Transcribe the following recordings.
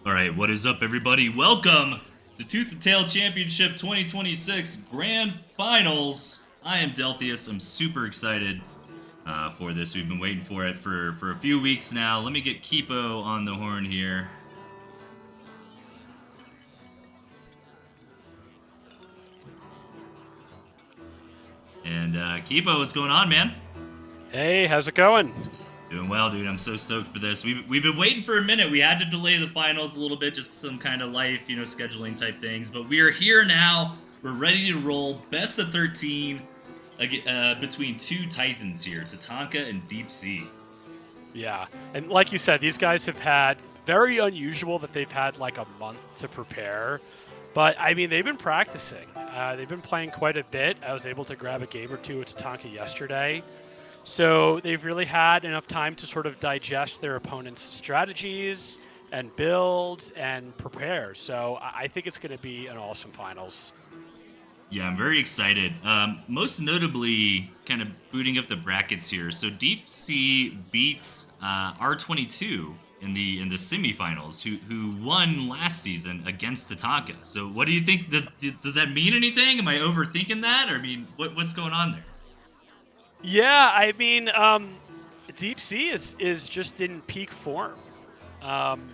All right, what is up, everybody? Welcome to Tooth and Tail Championship 2026 Grand Finals. I am Delphius. I'm super excited for this. We've been waiting for it for a few weeks now. Let me get Kipo on the horn here. And Kipo, what's going on, man? Hey, how's it going? Doing well, dude. I'm so stoked for this. We've been waiting for a minute. We had to delay the finals a little bit, just some kind of life, scheduling type things. But we are here now. We're ready to roll. Best of 13 between two titans here, Tatanka and DeepSea. Yeah, and like you said, these guys have had very unusual that they've had like a month to prepare. But I mean, they've been practicing. They've been playing quite a bit. I was able to grab a game or two with Tatanka yesterday. So they've really had enough time to sort of digest their opponent's strategies and build and prepare. So I think it's going to be an awesome finals. Yeah, I'm very excited. Most notably, kind of booting up the brackets here. So DeepSea beats R22 in the semifinals, who won last season against Tatanka. So what do you think? Does that mean anything? Am I overthinking that, or I mean, what's going on there? Yeah, I mean, DeepSea is just in peak form. Um,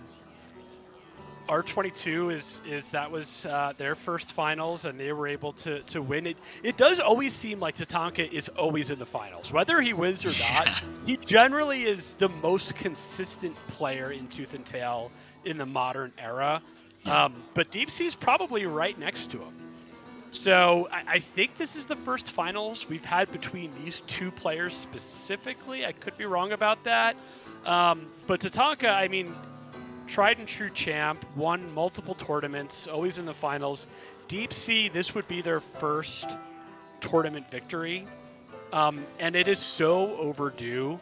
R22 is that was their first finals, and they were able to win it. It does always seem like Tatanka is always in the finals, whether he wins or not. Yeah. He generally is the most consistent player in Tooth and Tail in the modern era. Yeah. But DeepSea's probably right next to him. So I think this is the first finals we've had between these two players specifically. I could be wrong about that. But Tatanka, I mean, tried and true champ, won multiple tournaments, always in the finals. DeepSea, this would be their first tournament victory. And it is so overdue.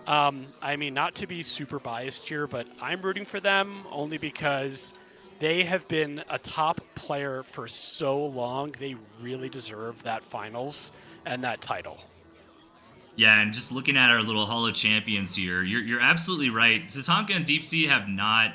I mean, not to be super biased here, but I'm rooting for them only because they have been a top player for so long. They really deserve that finals and that title. Yeah, and just looking at our little Hall of Champions here, you're absolutely right. Tatanka and DeepSea have not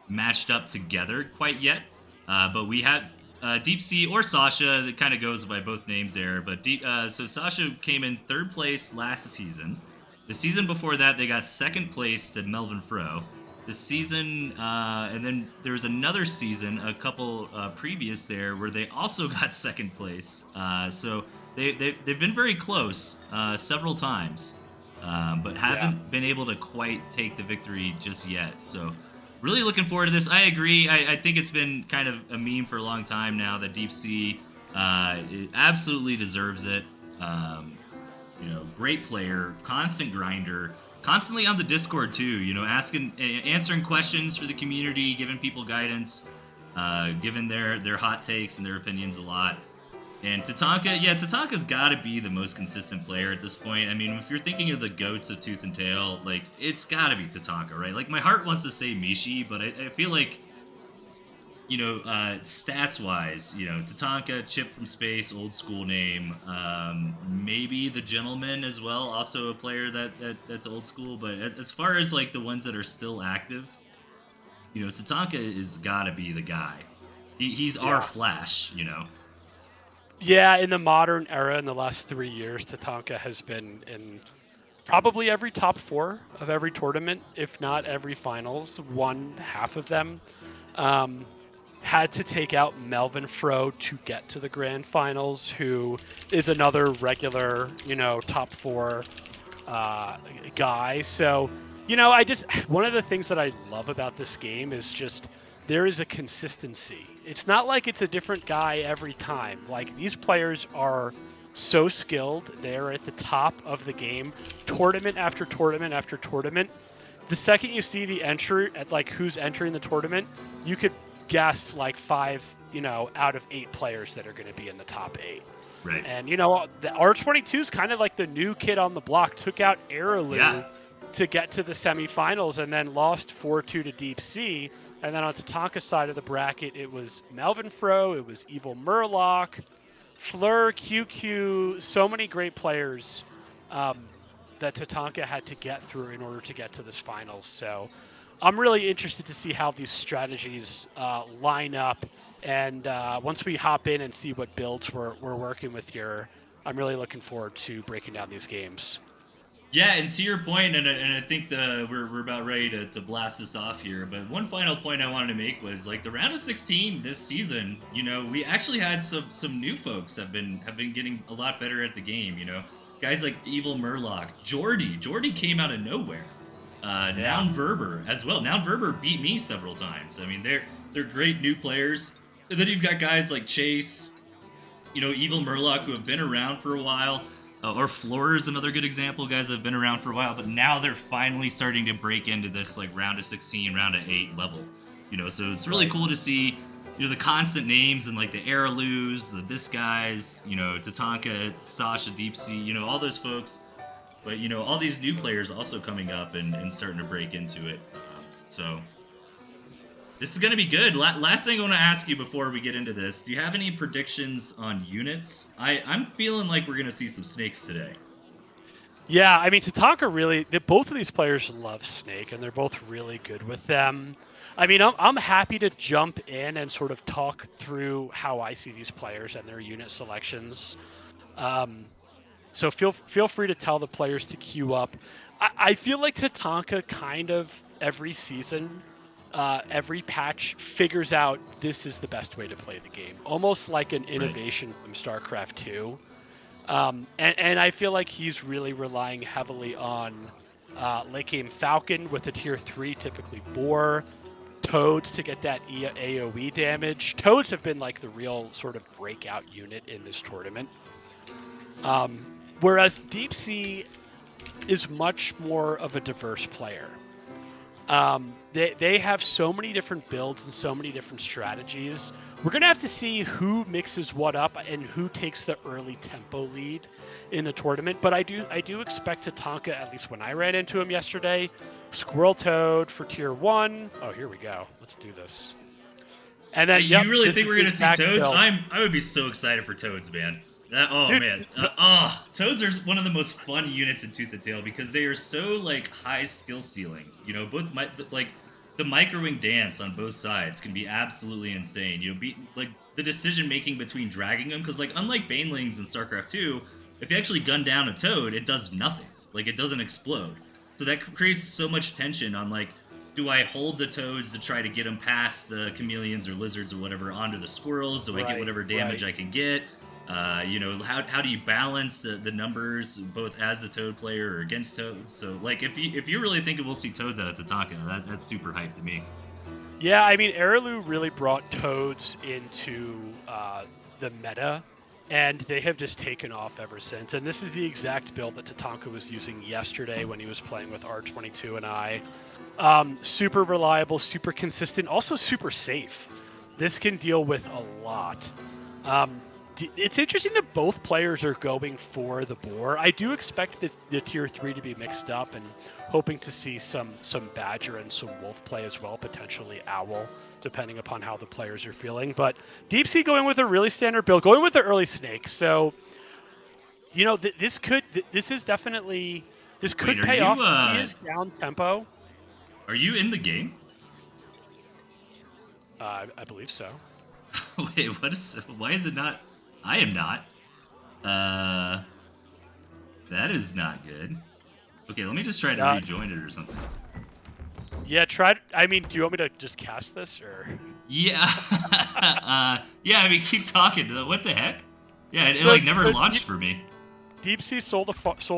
matched up together quite yet, but we had DeepSea or Sasha. That kind of goes by both names there. But so Sasha came in third place last season. The season before that, they got second place to Melvin Fro. The season, and then there was another season, a couple previous there, where they also got second place. So they've been very close several times, but haven't been able to quite take the victory just yet. So really looking forward to this. I agree. I think it's been kind of a meme for a long time now that DeepSea it absolutely deserves it. Great player, constant grinder, constantly on the Discord too. Answering questions for the community, giving people guidance, giving their hot takes and their opinions a lot. And Tatanka's got to be the most consistent player at this point. I mean, if you're thinking of the goats of Tooth and Tail, like, it's got to be Tatanka, right? Like, my heart wants to say Mishi, but I feel like, stats-wise, Tatanka, Chip from Space, old school name. Maybe the Gentleman as well, also a player that's old school. But as far as, like, the ones that are still active, Tatanka is got to be the guy. He's our Flash, Yeah, in the modern era, in the last 3 years, Tatanka has been in probably every top four of every tournament, if not every finals, won half of them. Had to take out Melvin Fro to get to the grand finals, who is another regular, top four guy. So, one of the things that I love about this game is just there is a consistency. It's not like it's a different guy every time. Like, these players are so skilled. They're at the top of the game, tournament after tournament after tournament. The second you see the entry at like who's entering the tournament, you could guess like 5, out of 8 players that are going to be in the top 8. Right. And the R22 is kind of like the new kid on the block. Took out Araloo to get to the semifinals and then lost 4-2 to DeepSea. And then on Tatanka's side of the bracket, it was Melvin Fro, it was Evil Murloc, Fleur, QQ, so many great players that Tatanka had to get through in order to get to this finals. So I'm really interested to see how these strategies line up. And once we hop in and see what builds we're working with here, I'm really looking forward to breaking down these games. Yeah, and to your point, and I think we're about ready to blast this off here. But one final point I wanted to make was like the round of 16 this season. You know, we actually had some new folks have been getting a lot better at the game. You know, guys like Evil Murloc, Jordy came out of nowhere. Yeah. Noun Verber as well. Noun Verber beat me several times. I mean, they're great new players. And then you've got guys like Chase, you know, Evil Murloc, who have been around for a while, or Floor is another good example. Guys that have been around for a while, but now they're finally starting to break into this like round of 16, round of 8 level. You know, so it's really cool to see, you know, the constant names and like the Aralus, the this guys, you know, Tatanka, Sasha, DeepSea, you know, all those folks. But you know, all these new players also coming up and starting to break into it. So this is going to be good. Last thing I want to ask you before we get into this, do you have any predictions on units? I'm feeling like we're going to see some snakes today. Yeah, I mean, Tatanka really, both of these players love Snake, and they're both really good with them. I mean, I'm happy to jump in and sort of talk through how I see these players and their unit selections. So feel free to tell the players to queue up. I feel like Tatanka kind of every season, every patch figures out this is the best way to play the game, almost like an innovation from StarCraft 2. And I feel like he's really relying heavily on late game Falcon with a tier 3, typically Boar, Toads to get that AoE damage. Toads have been like the real sort of breakout unit in this tournament. Whereas DeepSea is much more of a diverse player. They have so many different builds and so many different strategies. We're going to have to see who mixes what up and who takes the early tempo lead in the tournament. But I do expect Tatanka, at least when I ran into him yesterday, Squirrel Toad for tier 1. Oh, here we go. Let's do this. And then, you really think we're going to see Toads? Build. I would be so excited for Toads, man. Dude, man. Toads are one of the most fun units in Tooth and Tail because they are so like high skill ceiling. You know, both like the microwing dance on both sides can be absolutely insane. You know, like the decision making between dragging them, because like unlike Banelings in StarCraft 2, if you actually gun down a Toad, it does nothing. Like it doesn't explode. So that creates so much tension on like, do I hold the Toads to try to get them past the chameleons or lizards or whatever onto the squirrels? Do I get whatever damage I can get? You know, how do you balance the numbers both as a Toad player or against Toads? So, like, if you really think we'll see Toads out of Tatanka, that's super hype to me. Yeah, I mean, Aralu really brought Toads into the meta, and they have just taken off ever since. And this is the exact build that Tatanka was using yesterday when he was playing with R22 and I. Super reliable, super consistent, also super safe. This can deal with a lot. It's interesting that both players are going for the Boar. I do expect the tier 3 to be mixed up and hoping to see some Badger and some Wolf play as well, potentially Owl, depending upon how the players are feeling. But DeepSea going with a really standard build, going with the early Snake. So, you know, this could pay off. He is down tempo. Are you in the game? I believe so. Wait, why is it not? I am not. That is not good. Okay, let me just try to rejoin it or something. Yeah, I mean, do you want me to just cast this or? Yeah. Yeah, I mean, keep talking. What the heck? Yeah, it like never launched for me. DeepSea sold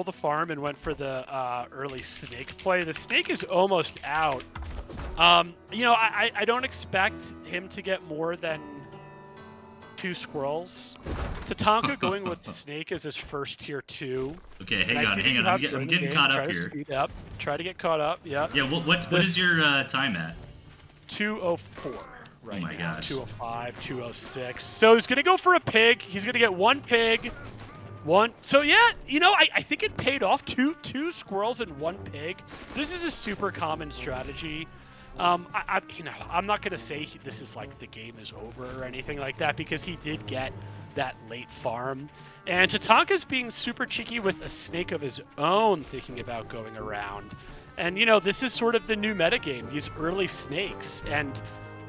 the farm and went for the early Snake play. The Snake is almost out. You know, I don't expect him to get more than 2 squirrels. Tatanka going with Snake as his first tier 2. Okay, hang on. I'm getting caught up here. Speed up. Try to get caught up. Yeah. Yeah. What is your time at? 204 right oh my now. Gosh. 205, 206. So he's gonna go for a pig. He's gonna get 1 pig. So yeah, you know, I think it paid off. Two squirrels and 1 pig. This is a super common strategy. I'm not gonna say this is like the game is over or anything like that, because he did get that late farm, and Tatanka's being super cheeky with a Snake of his own, thinking about going around. And, this is sort of the new metagame, these early snakes, and,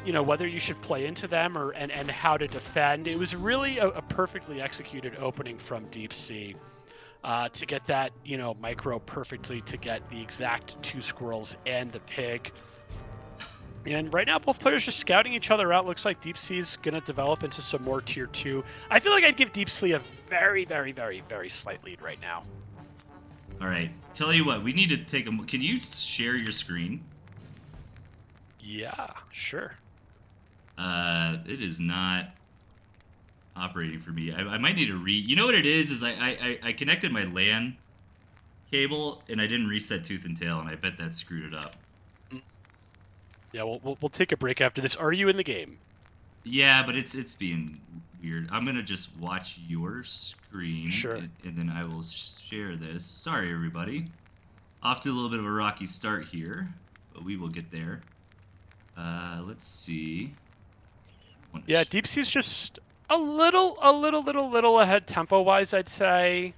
whether you should play into them and how to defend. It was really a perfectly executed opening from DeepSea to get that, micro perfectly, to get the exact 2 squirrels and the pig. And right now, both players just scouting each other out. Looks like DeepSea's going to develop into some more tier 2. I feel like I'd give DeepSea a very, very, very, very slight lead right now. All right. Tell you what, we need to take a... Can you share your screen? Yeah, sure. It is not operating for me. I might need to You know what it is I connected my LAN cable, and I didn't reset Tooth and Tail, and I bet that screwed it up. Yeah, we'll take a break after this. Are you in the game? Yeah, but it's being weird. I'm gonna just watch your screen, sure, and then I will share this. Sorry, everybody. Off to a little bit of a rocky start here, but we will get there. Let's see. Yeah, DeepSea's just a little ahead tempo-wise, I'd say.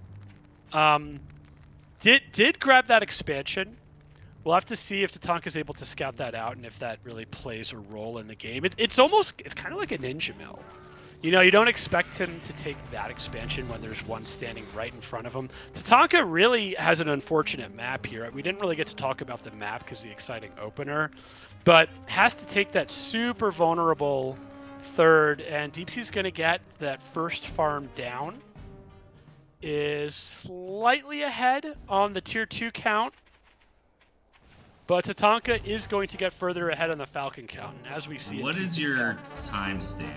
Did grab that expansion. We'll have to see if Tatanka's able to scout that out and if that really plays a role in the game. It's kind of like a ninja mill. You don't expect him to take that expansion when there's one standing right in front of him. Tatanka really has an unfortunate map here. We didn't really get to talk about the map because of the exciting opener, but has to take that super vulnerable third, and DeepSea's going to get that first farm down. Is slightly ahead on the tier 2 count, but Tatanka is going to get further ahead on the Falcon count, and as we see... What is your timestamp?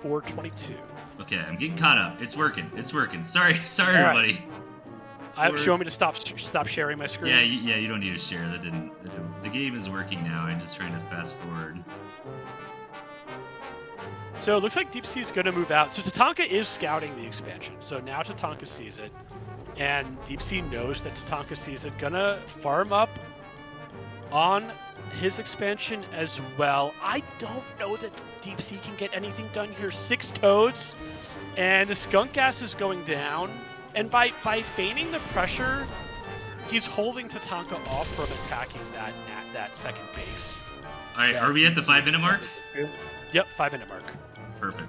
4:22. Okay, I'm getting caught up. It's working. Sorry, everybody. Do you want me to stop sharing my screen? Yeah, you don't need to share. That didn't. The game is working now. I'm just trying to fast forward. So it looks like DeepSea's going to move out. So Tatanka is scouting the expansion. So now Tatanka sees it, and DeepSea knows that Tatanka sees it. Gonna farm up on his expansion as well. I don't know that DeepSea can get anything done here. 6 toads, and the skunk gas is going down. And by feigning the pressure, he's holding Tatanka off from attacking that second base. All right, are we at the 5-minute mark? Yep, 5-minute mark. Perfect.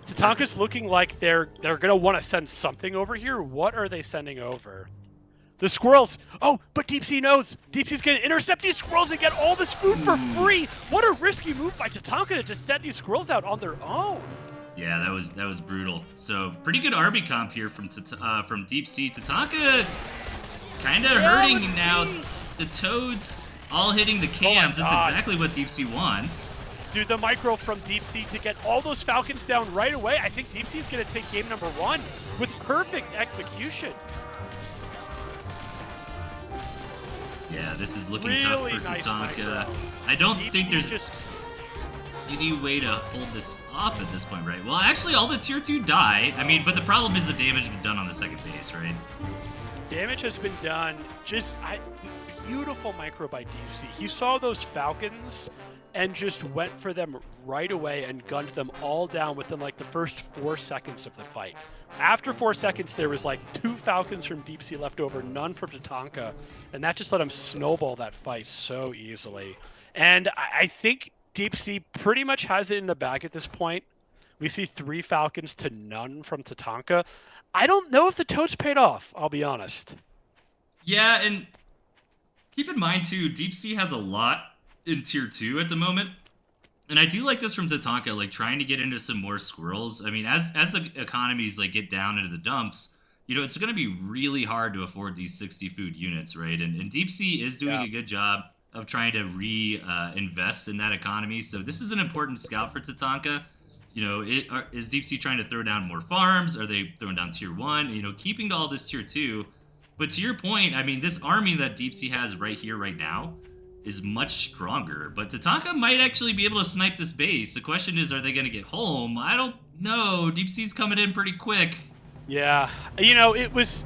Tatanka's looking like they're gonna want to send something over here. What are they sending over? The squirrels. Oh, but DeepSea knows. DeepSea's gonna intercept these squirrels and get all this food for free. What a risky move by Tatanka to just send these squirrels out on their own. Yeah, that was brutal. So pretty good army comp here from DeepSea. Tatanka kind of hurting now. The toads all hitting the cams. That's exactly what DeepSea wants. Dude, the micro from DeepSea to get all those Falcons down right away. I think DeepSea's going to take game number 1 with perfect execution. Yeah, this is looking really tough for nice Tatanka. micro. I don't DeepSea think there's any way to hold this off at this point, right? Well, actually, all the tier 2 die. I mean, but the problem is the damage has been done on the second base, right? Damage has been done. Beautiful micro by DeepSea. He saw those Falcons and just went for them right away and gunned them all down within like the first 4 seconds of the fight. After 4 seconds, there was like 2 Falcons from DeepSea left over, none from Tatanka, and that just let him snowball that fight so easily. And I think DeepSea pretty much has it in the bag at this point. We see 3 Falcons to none from Tatanka. I don't know if the toads paid off, I'll be honest. Yeah, and keep in mind too, DeepSea has a lot in tier 2 at the moment. And I do like this from Tatanka, like trying to get into some more squirrels. I mean, as the economies like get down into the dumps, it's going to be really hard to afford these 60 food units, right? And DeepSea is doing a good job of trying to invest in that economy. So this is an important scout for Tatanka. Is DeepSea trying to throw down more farms? Are they throwing down tier 1? Keeping to all this tier 2. But to your point, I mean, this army that DeepSea has right here, right now, is much stronger. But Tatanka might actually be able to snipe this base. The question is, are they going to get home? I don't know. DeepSea's coming in pretty quick. Yeah. It was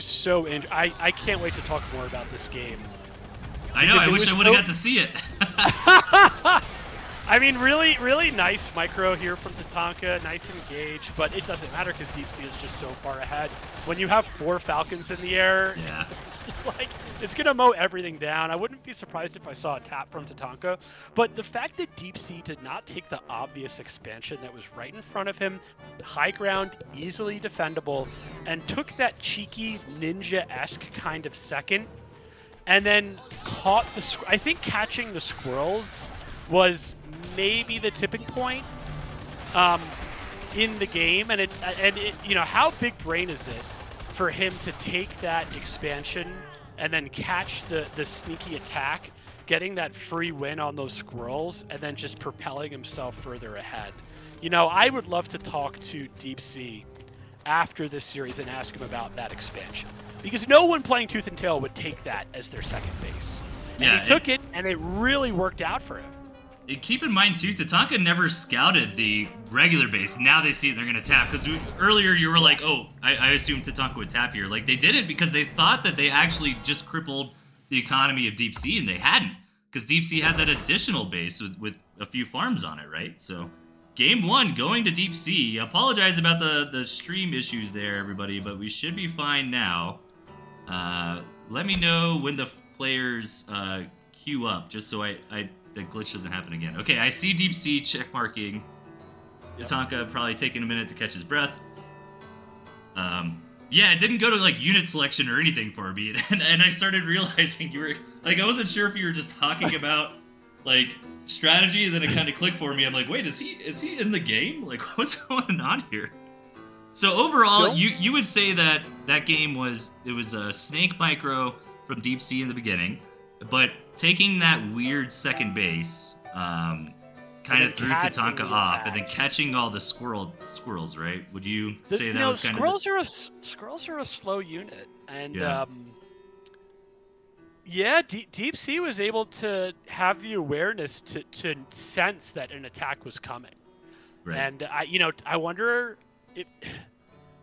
so I can't wait to talk more about this game. I know. I wish I would have got to see it. I mean, really, really nice micro here from Tatanka, nice engage, but it doesn't matter because DeepSea is just so far ahead. When you have 4 Falcons in the air, Yeah. it's just like, it's going to mow everything down. I wouldn't be surprised if I saw a tap from Tatanka, but the fact that DeepSea did not take the obvious expansion that was right in front of him, high ground, easily defendable, and took that cheeky ninja-esque kind of second, and then caught the, I think catching the squirrels was maybe the tipping point in the game, and it, you know, how big brain is it for him to take that expansion and then catch the sneaky attack, getting that free win on those squirrels, and then just propelling himself further ahead. You know, I would love to talk to DeepSea after this series and ask him about that expansion, because no one playing Tooth and Tail would take that as their second base. And Yeah, he took it, and it really worked out for him. Keep in mind too, Tatanka never scouted the regular base. Now they see it, they're gonna tap. Because earlier you were like, oh, I assumed Tatanka would tap here. Like, they did it because they thought that they actually just crippled the economy of DeepSea, and they hadn't. Because DeepSea had that additional base with a few farms on it, right? So, game 1 going to DeepSea. Apologize about the stream issues there, everybody, but we should be fine now. Let me know when the players queue up, just so the glitch doesn't happen again. Okay, I see DeepSea check marking. Yep. Tatanka probably taking a minute to catch his breath. Yeah, it didn't go to like unit selection or anything for me, and I started realizing you were like, I wasn't sure if you were just talking about like strategy, and then it kind of clicked for me. I'm like, wait, is he in the game? Like, what's going on here? So overall, you would say that game was a snake micro from DeepSea in the beginning, but taking that weird second base kind of threw Tatanka off, and then catching all the squirrels, right? Would you say that was kind of squirrels are a slow unit, and yeah. DeepSea was able to have the awareness to sense that an attack was coming, right. And I wonder if,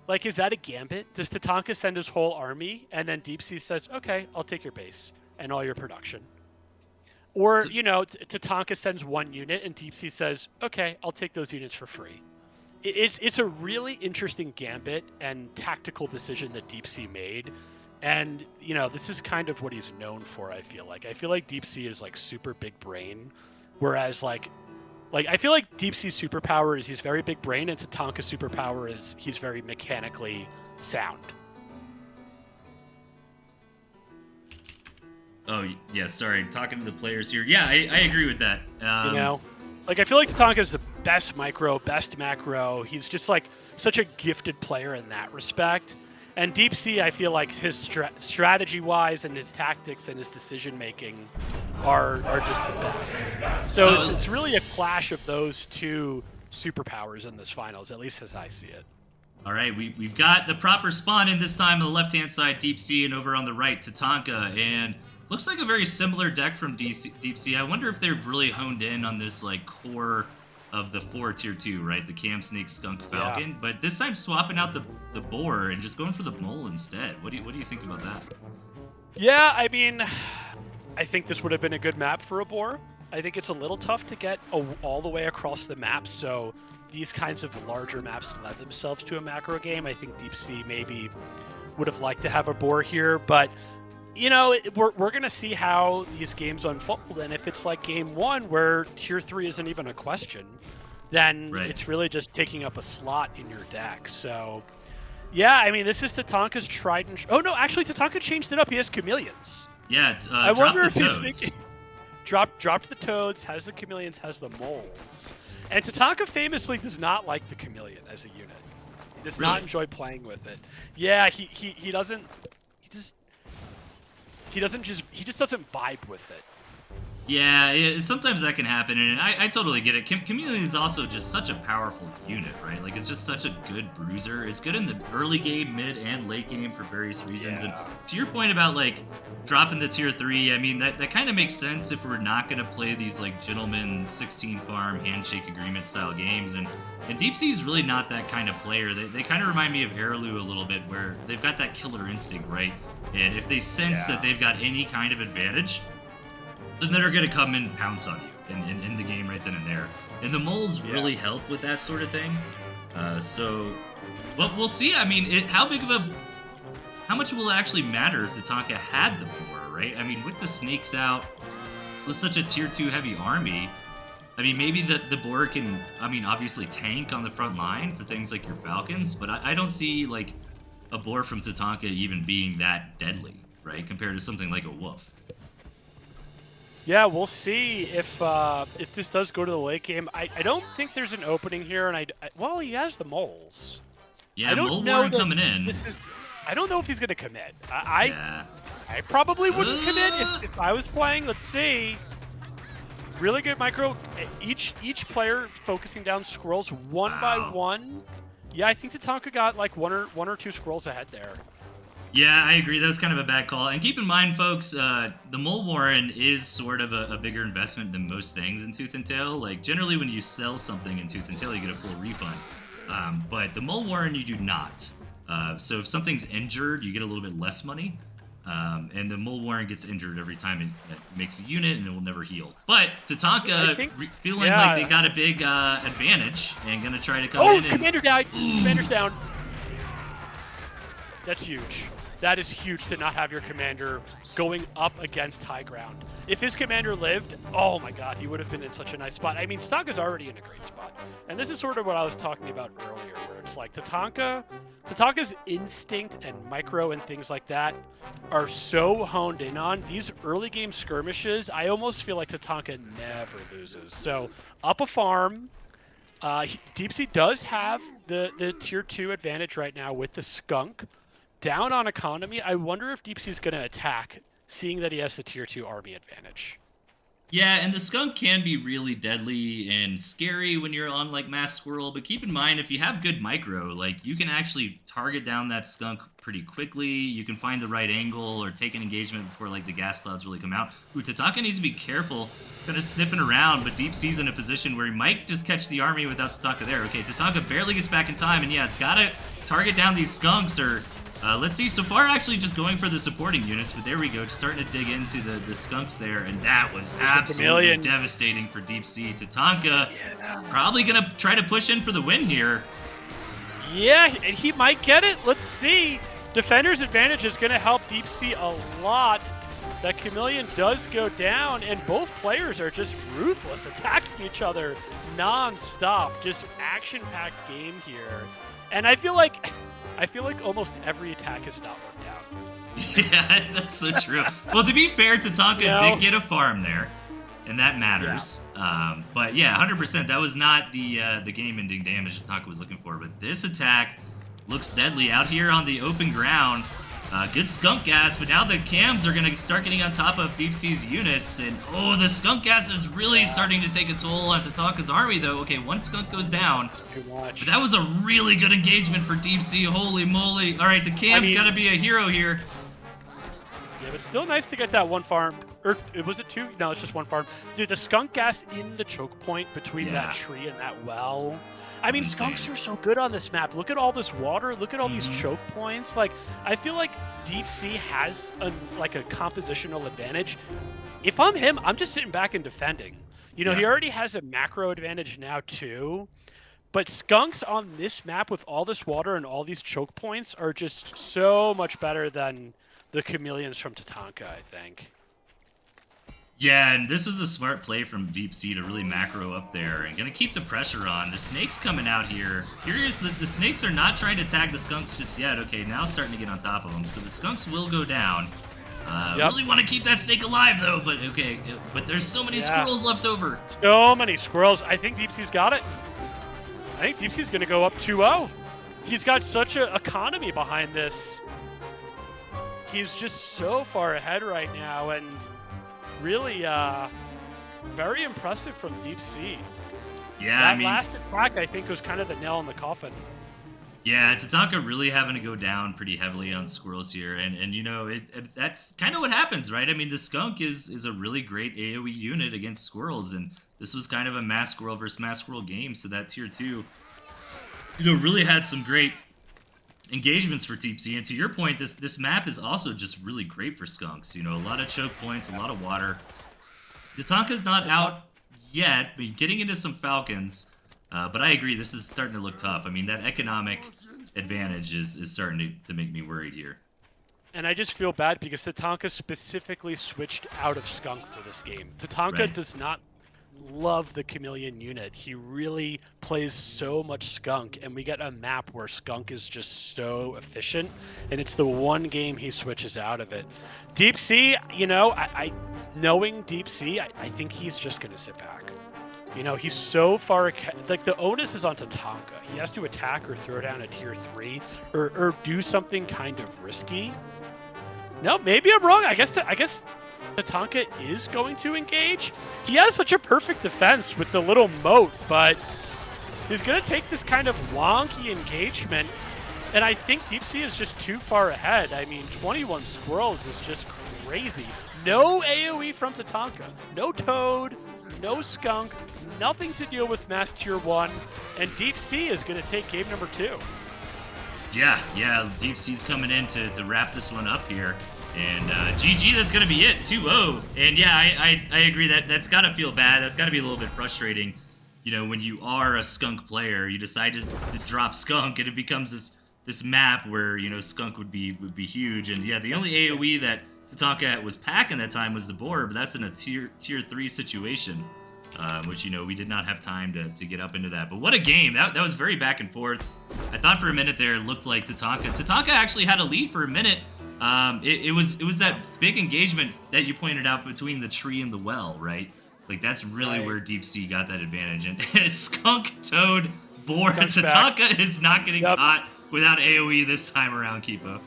like, is that a gambit? Does Tatanka send his whole army, and then DeepSea says, "Okay, I'll take your base and all your production"? Or, Tatanka sends 1 unit and DeepSea says, okay, I'll take those units for free. It's a really interesting gambit and tactical decision that DeepSea made. And, this is kind of what he's known for, I feel like. I feel like DeepSea is, like, super big brain. Whereas, like I feel like DeepSea's superpower is he's very big brain, and Tatanka's superpower is he's very mechanically sound. Oh, yeah, sorry. Talking to the players here. Yeah, I agree with that. I feel like Tatanka is the best micro, best macro. He's just, like, such a gifted player in that respect. And DeepSea, I feel like his strategy-wise and his tactics and his decision-making are just the best. So it's really a clash of those two superpowers in this finals, at least as I see it. All right, we've got the proper spawn in this time on the left-hand side, DeepSea, and over on the right, Tatanka. And looks like a very similar deck from DeepSea. I wonder if they've really honed in on this like core of the 4 tier 2, right? The Cam Snake Skunk Falcon. Yeah. But this time swapping out the boar and just going for the mole instead. What do you think about that? Yeah, I mean, I think this would have been a good map for a boar. I think it's a little tough to get all the way across the map, so these kinds of larger maps lend themselves to a macro game. I think DeepSea maybe would have liked to have a boar here, but we're going to see how these games unfold, and if it's like game 1 where tier 3 isn't even a question, then It's really just taking up a slot in your deck. So yeah, I mean, this is Tatanka's trident. Oh no, actually Tatanka changed it up. He has chameleons. Yeah, I wonder if he's thinking dropped the toads, has the chameleons, has the moles. And Tatanka famously does not like the chameleon as a unit. He does not enjoy playing with it. Yeah, he doesn't. He just doesn't vibe with it. Yeah, sometimes that can happen, and I totally get it. Chameleon is also just such a powerful unit, right? Like, it's just such a good bruiser. It's good in the early game, mid, and late game for various reasons. Yeah. And to your point about, like, dropping the tier 3, I mean, that kind of makes sense if we're not going to play these, like, gentleman 16-farm handshake agreement style games. And DeepSea's really not that kind of player. They kind of remind me of Airlu a little bit, where they've got that killer instinct, right? And if they sense that they've got any kind of advantage, then they're going to come and pounce on you. in the game right then and there. And the moles really help with that sort of thing. So, well, we'll see. I mean, how much will it actually matter if Tatanka had the boar, right? I mean, with the snakes out, with such a tier 2 heavy army, I mean, maybe the boar can, I mean, obviously tank on the front line for things like your falcons, but I don't see, like, a boar from Tatanka even being that deadly, right, compared to something like a wolf. Yeah, we'll see if this does go to the late game. I don't think there's an opening here, and well, he has the moles. Yeah, Mole Warren coming in. I don't know if he's going to commit. I probably wouldn't commit if I was playing. Let's see. Really good micro. Each player focusing down squirrels one by one. Yeah, I think Tatanka got like one or two squirrels ahead there. Yeah, I agree. That was kind of a bad call. And keep in mind, folks, the Mole Warren is sort of a bigger investment than most things in Tooth and Tail. Like, generally when you sell something in Tooth and Tail, you get a full refund. But the Mole Warren, you do not. So if something's injured, you get a little bit less money. And the Mole Warren gets injured every time it makes a unit, and it will never heal. But Tatanka, feeling like they got a big advantage, and going to try to come in. Oh, Commander died. Commander's down. That's huge. That is huge to not have your commander going up against high ground. If his commander lived, oh my god, he would have been in such a nice spot. I mean, Tatanka's already in a great spot. And this is sort of what I was talking about earlier, where it's like Tatanka's instinct and micro and things like that are so honed in on. These early game skirmishes, I almost feel like Tatanka never loses. So, up a farm. DeepSea does have the tier 2 advantage right now with the skunk. Down on economy, I wonder if DeepSea's going to attack, seeing that he has the tier 2 army advantage. Yeah, and the skunk can be really deadly and scary when you're on, like, Mass Squirrel, but keep in mind, if you have good micro, like, you can actually target down that skunk pretty quickly, you can find the right angle, or take an engagement before, like, the gas clouds really come out. Ooh, Tatanka needs to be careful, kind of sniffing around, but DeepSea's in a position where he might just catch the army without Tatanka there. Okay, Tatanka barely gets back in time, and yeah, it's gotta target down these skunks, or... let's see, so far actually just going for the supporting units, but there we go, just starting to dig into the skunks there, and that was absolutely devastating for DeepSea. Tatanka probably going to try to push in for the win here. Yeah, and he might get it. Let's see. Defender's advantage is going to help DeepSea a lot. That Chameleon does go down, and both players are just ruthless, attacking each other non-stop. Just action-packed game here. And I feel like almost every attack has not worked out. Yeah, that's so true. Well, to be fair, Tatanka did get a farm there, and that matters. Yeah. But yeah, 100%, that was not the game-ending damage Tatanka was looking for. But this attack looks deadly out here on the open ground. Good skunk gas, but now the cams are going to start getting on top of DeepSea's units. And, oh, the skunk gas is really starting to take a toll on Tatanka's army, though. Okay, one skunk goes down. But that was a really good engagement for DeepSea. Holy moly. All right, the cam's got to be a hero here. Yeah, but still nice to get that one farm. Or was it two? No, it's just one farm. Dude, the skunk gas in the choke point between that tree and that well. I mean, skunks are so good on this map. Look at all this water. Look at all these choke points. Like, I feel like DeepSea has a compositional advantage. If I'm him, I'm just sitting back and defending. You know, he already has a macro advantage now too. But skunks on this map with all this water and all these choke points are just so much better than the chameleons from Tatanka, I think. Yeah, and this was a smart play from DeepSea to really macro up there and gonna keep the pressure on. The snakes coming out here. Curious that the snakes are not trying to tag the skunks just yet. Okay, now starting to get on top of them. So the skunks will go down. Really want to keep that snake alive though, but okay. But there's so many squirrels left over. So many squirrels. I think DeepSea's got it. I think DeepSea's gonna go up 2-0. He's got such an economy behind this. He's just so far ahead right now, and really very impressive from DeepSea. Yeah, that last attack, I think, was kind of the nail in the coffin. Yeah, Tatanka really having to go down pretty heavily on squirrels here, and you know, that's kind of what happens, right? I mean, the skunk is a really great AoE unit against squirrels, and this was kind of a mass squirrel versus mass squirrel game, so that tier 2, you know, really had some great engagements for DeepSea. And to your point, this map is also just really great for skunks. You know, a lot of choke points, a lot of water. Tatanka's not out yet, but getting into some Falcons. But I agree, this is starting to look tough. I mean, that economic advantage is starting to make me worried here. And I just feel bad because Tatanka specifically switched out of Skunk for this game. Tatanka Right. does not love the Chameleon unit. He really plays so much Skunk, and we get a map where Skunk is just so efficient, and it's the one game he switches out of it. DeepSea, you know, knowing DeepSea, I think he's just going to sit back. You know, he's so far, like the onus is on Tatanka. He has to attack or throw down a tier 3 or do something kind of risky. No, maybe I'm wrong. I guess Tatanka is going to engage. He has such a perfect defense with the little moat, but he's going to take this kind of wonky engagement, and I think DeepSea is just too far ahead. I mean, 21 squirrels is just crazy. No AoE from Tatanka. No Toad, no Skunk, nothing to deal with Mass Tier 1, and DeepSea is going to take game number 2. Yeah, DeepSea's coming in to wrap this one up here. And GG, that's going to be it, 2-0. And yeah, I agree that's got to feel bad. That's got to be a little bit frustrating. You know, when you are a Skunk player, you decide to drop Skunk, and it becomes this map where, you know, Skunk would be huge. And yeah, the only AoE that Tatanka was packing that time was the boar, but that's in a tier 3 situation. Which, you know, we did not have time to get up into that. But what a game. That was very back and forth. I thought for a minute there it looked like Tatanka actually had a lead for a minute. It was that big engagement that you pointed out between the tree and the well, right? Like, that's really where DeepSea got that advantage. And Skunk, Toad, Boar, Tatanka is not getting caught without AoE this time around, Kipo.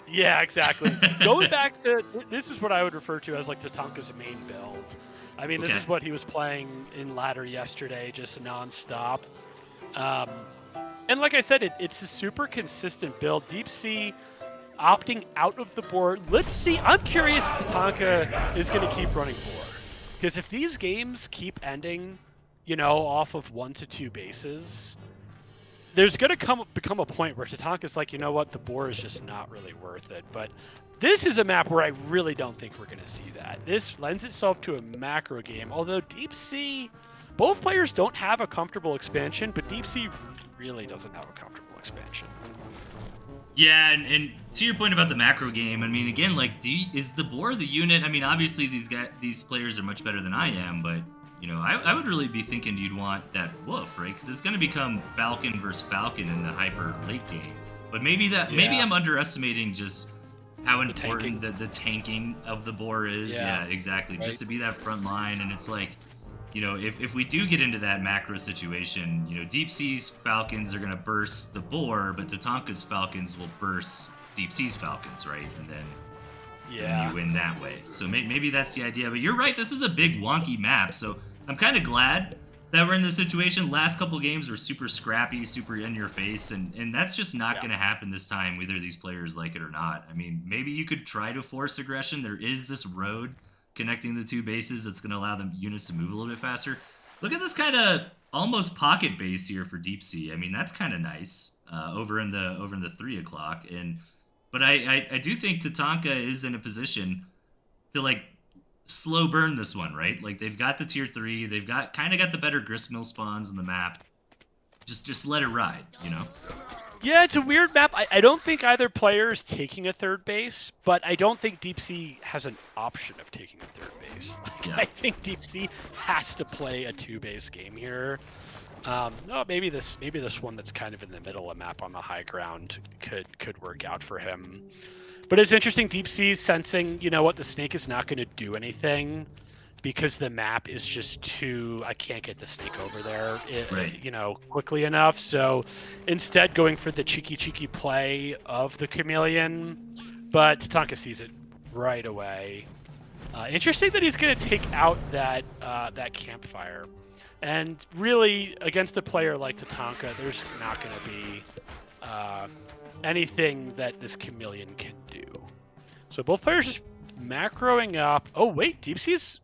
Yeah, exactly. Going back to, this is what I would refer to as like Tatanka's main build. I mean, this is what he was playing in ladder yesterday, just nonstop. And like I said, it's a super consistent build. DeepSea opting out of the board. Let's see. I'm curious if Tatanka is going to keep running board. Because if these games keep ending, you know, off of 1 to 2 bases, there's going to become a point where Tatanka's like, you know what, the board is just not really worth it. But this is a map where I really don't think we're going to see that. This lends itself to a macro game, although DeepSea, both players don't have a comfortable expansion, but DeepSea really doesn't have a comfortable expansion. Yeah, and to your point about the macro game, I mean, again, like, is the boar the unit? I mean, obviously these players are much better than I am, but, you know, I would really be thinking you'd want that wolf, right? Because it's going to become Falcon versus Falcon in the hyper late game. But maybe I'm underestimating just how important the tanking of the boar is. Yeah, exactly. Right. Just to be that front line, and it's like, you know, if we do get into that macro situation, you know, DeepSea's Falcons are going to burst the boar, but Tatanka's Falcons will burst DeepSea's Falcons, right? And then you win that way. So maybe that's the idea. But you're right, this is a big wonky map. So I'm kind of glad that we're in this situation. Last couple games were super scrappy, super in your face, and that's just not going to happen this time, whether these players like it or not. I mean, maybe you could try to force aggression. There is this road connecting the 2 bases that's going to allow the units to move a little bit faster. Look at this kind of almost pocket base here for DeepSea. I mean, that's kind of nice over in the 3 o'clock. But I do think Tatanka is in a position to, like, slow burn this one, right? Like, they've got the tier 3, they've got the better gristmill spawns in the map. Just let it ride, you know? Yeah, it's a weird map. I don't think either player is taking a third base, but I don't think DeepSea has an option of taking a third base. I think DeepSea has to play a 2-base game here. No, maybe this one that's kind of in the middle, a map on the high ground, could work out for him. But it's interesting, DeepSea's sensing, you know what, the snake is not going to do anything because the map is just too, I can't get the snake over there, you know, quickly enough. So instead going for the cheeky play of the chameleon, but Tatanka sees it right away. Interesting that he's going to take out that campfire. And really, against a player like Tatanka, there's not going to be anything that this chameleon can do. So both players just macroing up. Oh, wait, DeepSea's...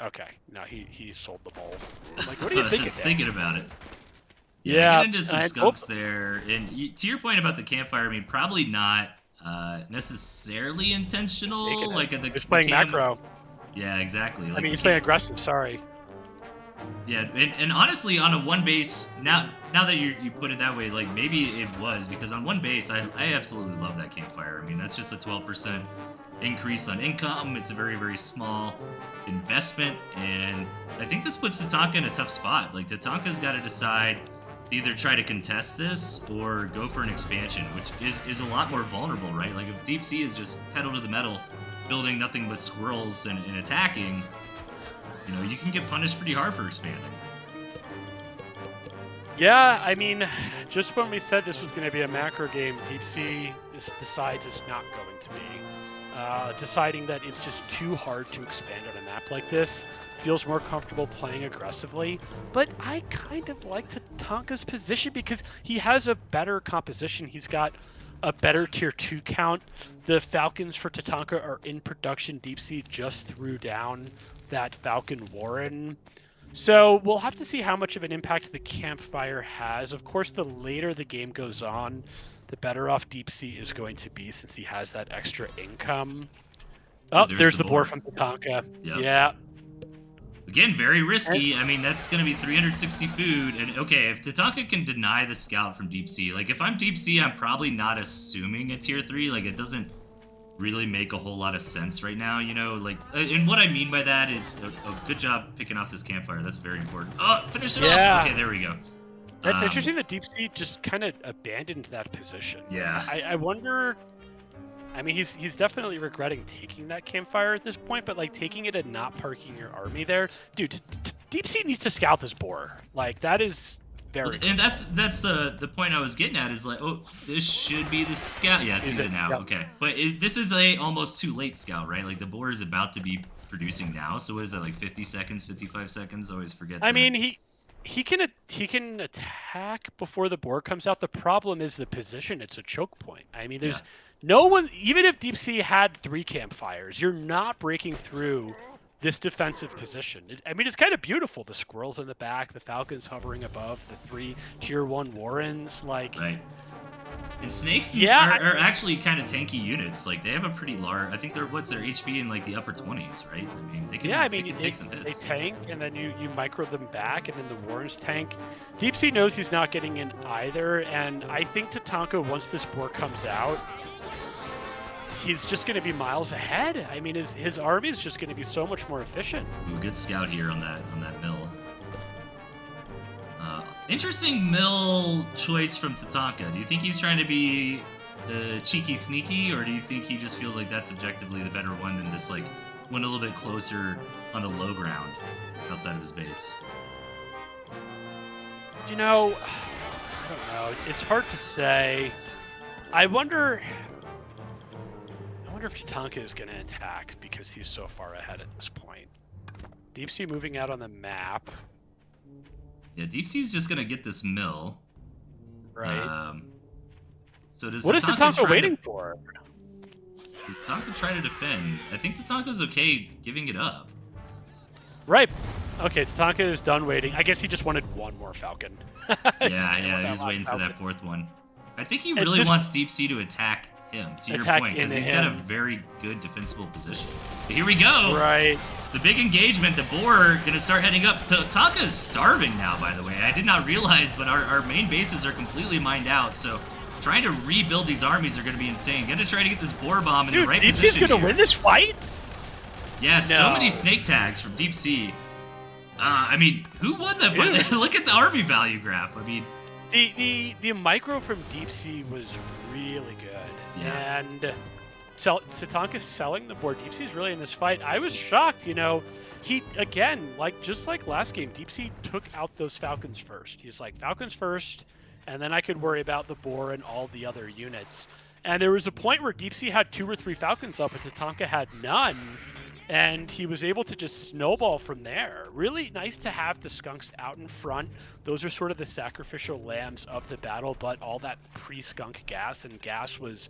Okay, no, he sold the bowl. I'm like, what do you think? Just thinking about it. Yeah, get into some skunks there. And to your point about the campfire, I mean, probably not necessarily intentional. Like, he's playing macro. Yeah, exactly. Like, I mean, he's playing aggressive, sorry. Yeah, and honestly, on a one base, now that you put it that way, like maybe it was because on one base, I absolutely love that campfire. I mean, that's just a 12% increase on income. It's a very very small investment, and I think this puts Tatanka in a tough spot. Like Tatanka's got to decide to either try to contest this or go for an expansion, which is a lot more vulnerable, right? Like if DeepSea is just pedal to the metal, building nothing but squirrels and attacking. You know, you can get punished pretty hard for expanding. Yeah, I mean, just when we said this was going to be a macro game, DeepSea decides it's not going to be. Deciding that it's just too hard to expand on a map like this, feels more comfortable playing aggressively. But I kind of like Tatanka's position because he has a better composition. He's got a better tier 2 count. The Falcons for Tatanka are in production. DeepSea just threw down that Falcon Warren. So we'll have to see how much of an impact the campfire has. Of course, the later the game goes on, the better off DeepSea is going to be since he has that extra income. Oh, there's the board from Tatanka. Yep. Yeah. Again, very risky. I mean, that's going to be 360 food. And okay, if Tatanka can deny the scout from DeepSea, like if I'm DeepSea, I'm probably not assuming a tier 3. Like it doesn't really make a whole lot of sense right now, you know, like, and what I mean by that is a good job picking off this campfire. That's very important. Oh, finish it off. Okay, there we go. That's interesting that DeepSea just kind of abandoned that position. Yeah. I wonder. I mean, he's definitely regretting taking that campfire at this point, but like taking it and not parking your army there, dude. DeepSea needs to scout this boar. Like that is very. And that's the point I was getting at is like, oh, this should be the scout. Yeah, sees it now. Yep. Okay, but this is a almost too late scout, right? Like the boar is about to be producing now. So what is that, like 50 seconds, 55 seconds? I always forget. I mean, he can attack before the board comes out. The problem is the position. It's a choke point. I mean, there's no one. Even if DeepSea had 3 campfires, you're not breaking through this defensive position. I mean, it's kind of beautiful. The squirrels in the back, the Falcons hovering above, the 3 tier 1 Warrens, like. Right. And snakes are actually kind of tanky units. Like they have a pretty large. I think what's their HP in like the upper 20s, right? I mean, they can. Yeah, I mean, they take some hits. They tank, and then you micro them back, and then the Warrens tank. DeepSea knows he's not getting in either, and I think Tatanka, once this board comes out, he's just going to be miles ahead. I mean, his army is just going to be so much more efficient. Ooh, good scout here on that mill. Interesting mill choice from Tatanka. Do you think he's trying to be cheeky sneaky, or do you think he just feels like that's objectively the better one than this like one a little bit closer on the low ground outside of his base? You know, I don't know. It's hard to say. I wonder if Tatanka is going to attack because he's so far ahead at this point. DeepSea moving out on the map. Yeah, DeepSea's just going to get this mill. Right. So does what is Tatanka waiting for? Does Tatanka try to defend? I think Tatanka's okay giving it up. Right. Okay, Tatanka is done waiting. I guess he just wanted one more Falcon. yeah, he's waiting for that 4th one. I think he really wants DeepSea to attack him, to your point, because he's got a very good defensible position. But here we go. Right. The big engagement, the boar going to start heading up. Tatanka is starving now, by the way. I did not realize, but our main bases are completely mined out, so trying to rebuild these armies are going to be insane. Going to try to get this boar bomb in the right position. DeepSea's going to win this fight? Yeah, so many snake tags from DeepSea. I mean, who won that fight? Look at the army value graph. I mean, the micro from DeepSea was really good. Yeah. And Tatanka selling the board. DeepSea's really in this fight. I was shocked, you know. He, again, just like last game, DeepSea took out those Falcons first. He's like, Falcons first, and then I could worry about the boar and all the other units. And there was a point where DeepSea had 2 or 3 Falcons up, and Tatanka had none. And he was able to just snowball from there. Really nice to have the skunks out in front. Those are sort of the sacrificial lambs of the battle, but all that pre-skunk gas, and gas was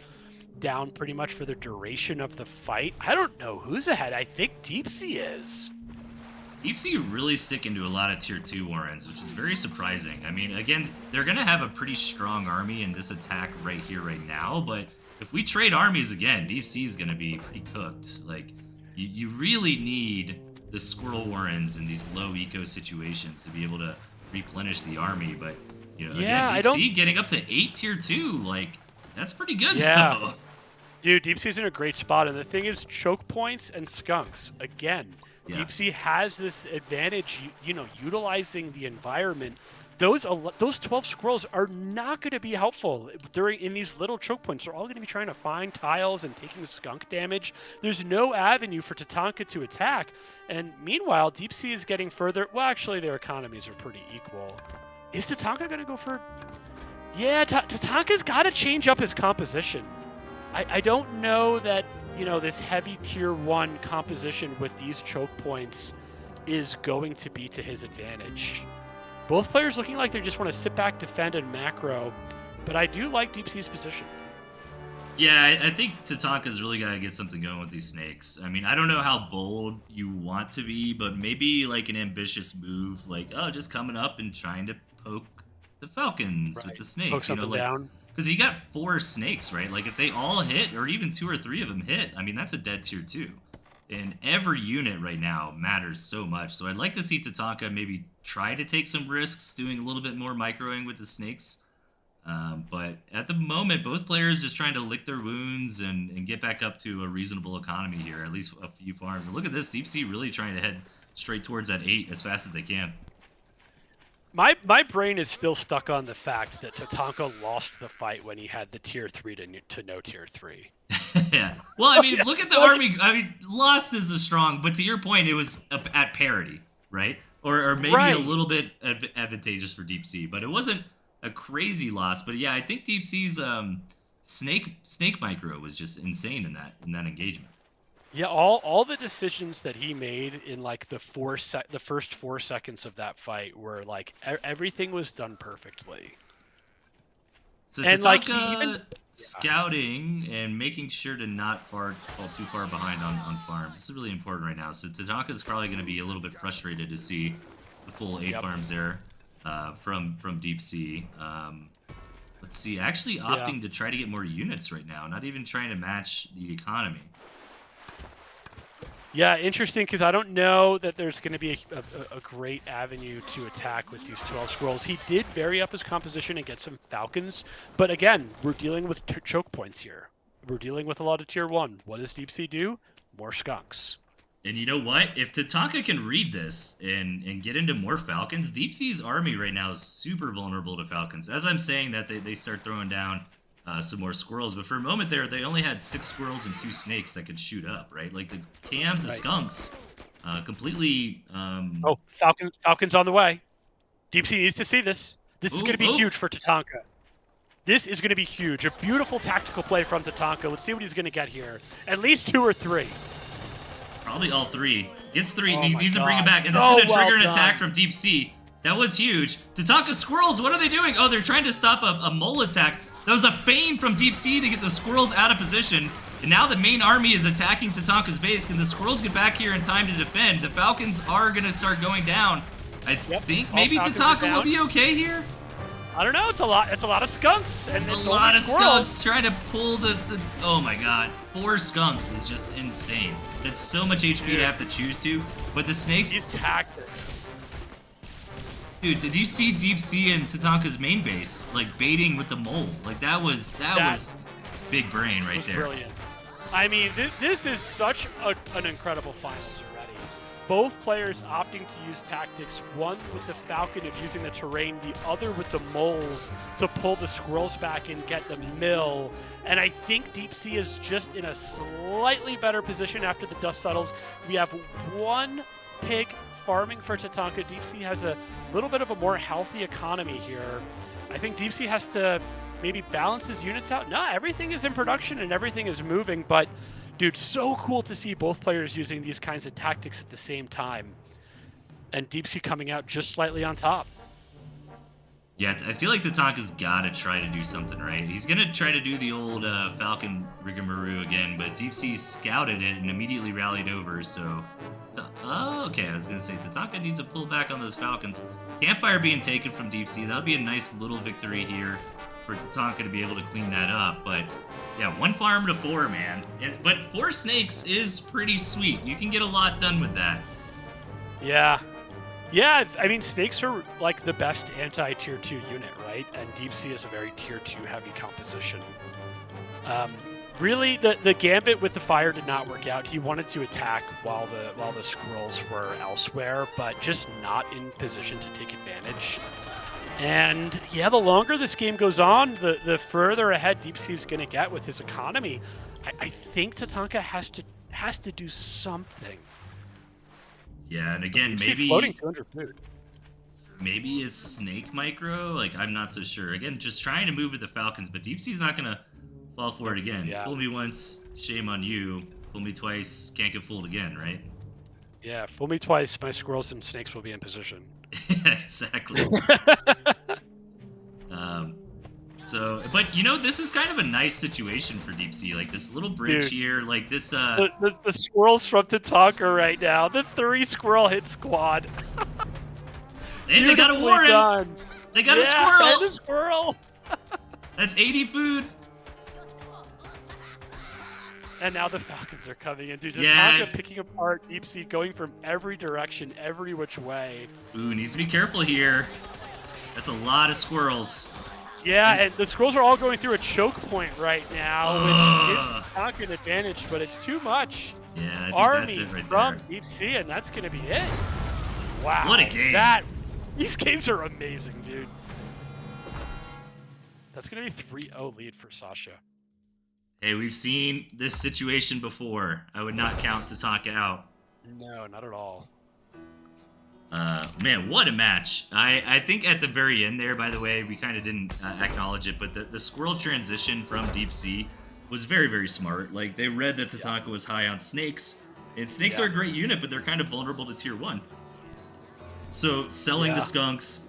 down pretty much for the duration of the fight. I don't know who's ahead. I think DeepSea is. DeepSea really sticking to a lot of tier 2 Warrens, which is very surprising. I mean, again, they're going to have a pretty strong army in this attack right here, right now, but if we trade armies again, DeepSea is going to be pretty cooked. Like, you really need the Squirrel Warrens in these low eco situations to be able to replenish the army. But Yeah, again, I don't. DeepSea getting up to 8 tier 2, like that's pretty good Yeah, though. dude, DeepSea's in a great spot, and the thing is, choke points and skunks. Again, Yeah. DeepSea has this advantage, utilizing the environment. Those 12 squirrels are not going to be helpful in these little choke points. They're all going to be trying to find tiles and taking skunk damage. There's no avenue for Tatanka to attack. And meanwhile, DeepSea is getting further. Well, actually, their economies are pretty equal. Is Tatanka going to go for? Yeah, Tatanka's got to change up his composition. I don't know that, this heavy tier 1 composition with these choke points is going to be to his advantage. Both players looking like they just want to sit back, defend, and macro, but I do like DeepSea's position. Yeah, I think Tatanka's really got to get something going with these snakes. I mean, I don't know how bold you want to be, but maybe like an ambitious move, like, just coming up and trying to poke the falcons with the snakes. Poke something down. Because you got 4 snakes, right? Like, if they all hit, or even 2 or 3 of them hit, I mean, that's a dead tier 2. And every unit right now matters so much. So I'd like to see Tatanka maybe try to take some risks, doing a little bit more microing with the snakes. But at the moment, both players just trying to lick their wounds and get back up to a reasonable economy here, at least a few farms. And look at this, DeepSea really trying to head straight towards that 8 as fast as they can. My brain is still stuck on the fact that Tatanka lost the fight when he had the tier 3 to no tier 3. Yeah. Well, I mean, look at the army. I mean, lost is a strong, but to your point, it was at parity, right? Or maybe a little bit advantageous for DeepSea, but it wasn't a crazy loss. But yeah, I think DeepSea's snake micro was just insane in that engagement. Yeah, all the decisions that he made in like the first 4 seconds of that fight were like everything was done perfectly. So Tatanka scouting and making sure to not fall too far behind on farms. This is really important right now. So Tatanka's probably going to be a little bit frustrated to see the full 8 farms there from DeepSea. Let's see, actually opting to try to get more units right now, not even trying to match the economy. Yeah, interesting, because I don't know that there's going to be a great avenue to attack with these 12 scrolls. He did vary up his composition and get some falcons, but again, we're dealing with choke points here. We're dealing with a lot of tier 1. What does DeepSea do? More skunks. And you know what? If Tatanka can read this and get into more falcons, DeepSea's army right now is super vulnerable to falcons. As I'm saying that, they start throwing down some more squirrels, but for a moment there, they only had 6 squirrels and 2 snakes that could shoot up, right? Like the cams, the skunks, completely. Oh, falcons on the way. DeepSea needs to see this. This is going to be huge for Tatanka. This is going to be huge. A beautiful tactical play from Tatanka. Let's see what he's going to get here. At least 2 or 3. Probably all 3. Gets 3. Oh He needs to bring it back, and this is going to trigger an attack from DeepSea. That was huge. Tatanka squirrels. What are they doing? Oh, they're trying to stop a mole attack. That was a feign from DeepSea to get the squirrels out of position. And now the main army is attacking Tatanka's base. Can the squirrels get back here in time to defend? The falcons are going to start going down. I think maybe Tatanka will be okay here. I don't know. It's a lot of skunks. It's a lot of skunks trying to pull the. Oh my god. 4 skunks is just insane. That's so much HP to have to choose to. But the snakes. These tactics. Dude, did you see DeepSea and Tatanka's main base, like, baiting with the mole? Like, that was big brain right there. Brilliant. I mean, this is such an incredible finals already. Both players opting to use tactics, one with the falcon of using the terrain, the other with the moles to pull the squirrels back and get the mill. And I think DeepSea is just in a slightly better position after the dust settles. We have 1 pig farming for Tatanka. DeepSea has a little bit of a more healthy economy here. I think DeepSea has to maybe balance his units out. No, everything is in production and everything is moving, but dude, so cool to see both players using these kinds of tactics at the same time. And DeepSea coming out just slightly on top. Yeah, I feel like Tatanka's got to try to do something, right? He's going to try to do the old Falcon rigmarole again, but DeepSea scouted it and immediately rallied over, so... Oh, okay, I was going to say, Tatanka needs to pull back on those Falcons. Campfire being taken from DeepSea, that would be a nice little victory here for Tatanka to be able to clean that up, but... Yeah, 1 farm to 4, man. But 4 snakes is pretty sweet. You can get a lot done with that. Yeah. Yeah, I mean, snakes are like the best anti-tier 2 unit, right? And DeepSea is a very tier 2 heavy composition. Really, the gambit with the fire did not work out. He wanted to attack while the squirrels were elsewhere, but just not in position to take advantage. And yeah, the longer this game goes on, the further ahead DeepSea is going to get with his economy. I think Tatanka has to do something. Yeah, and again, floating 200 food. Maybe it's snake micro. Like, I'm not so sure. Again, just trying to move with the Falcons, but DeepSea's not gonna fall for it again. Yeah. Fool me once, shame on you. Fool me twice, can't get fooled again, right? Yeah, fool me twice, my squirrels and snakes will be in position. Exactly. So, but you know, this is kind of a nice situation for DeepSea. Like this little bridge here, like this. The squirrels from Tatanka right now. The 3 squirrel hit squad. Hey, they got a Warren. Done. They got a squirrel. And a squirrel. That's 80 food. And now the Falcons are coming in. Dude, Yeah. Tatanka picking apart DeepSea, going from every direction, every which way. Ooh, needs to be careful here. That's a lot of squirrels. Yeah, and the squirrels are all going through a choke point right now, which gives Tatanka an advantage, but it's too much. Yeah, I think Army that's it right from there. DeepSea, and that's going to be it. Wow. What a game. These games are amazing, dude. That's going to be 3-0 lead for Sasha. Hey, we've seen this situation before. I would not count Tatanka out. No, not at all. Man, what a match. I think at the very end there, by the way, we kind of didn't acknowledge it, but the squirrel transition from DeepSea was very, very smart. Like, they read that Tatanka was high on snakes, and snakes are a great unit, but they're kind of vulnerable to tier 1. So, selling the skunks,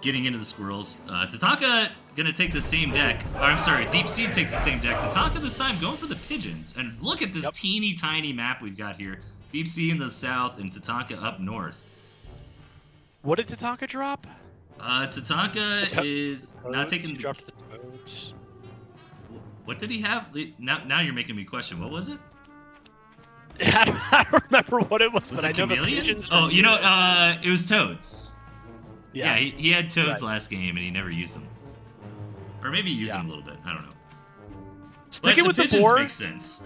getting into the squirrels. Tatanka gonna take the same deck. Or, I'm sorry, DeepSea takes the same deck. Tatanka this time going for the pigeons. And look at this teeny tiny map we've got here. DeepSea in the south and Tatanka up north. What did Tatanka drop? Tatanka is not taking. Dropped the toads. What did he have? Now you're making me question. What was it? I don't remember what it was, Was but it I know chameleon? the pigeons. Oh, you know, it was toads. Yeah, he had toads last game and he never used them, or maybe he used them a little bit. I don't know. Sticking with the pigeons board makes sense.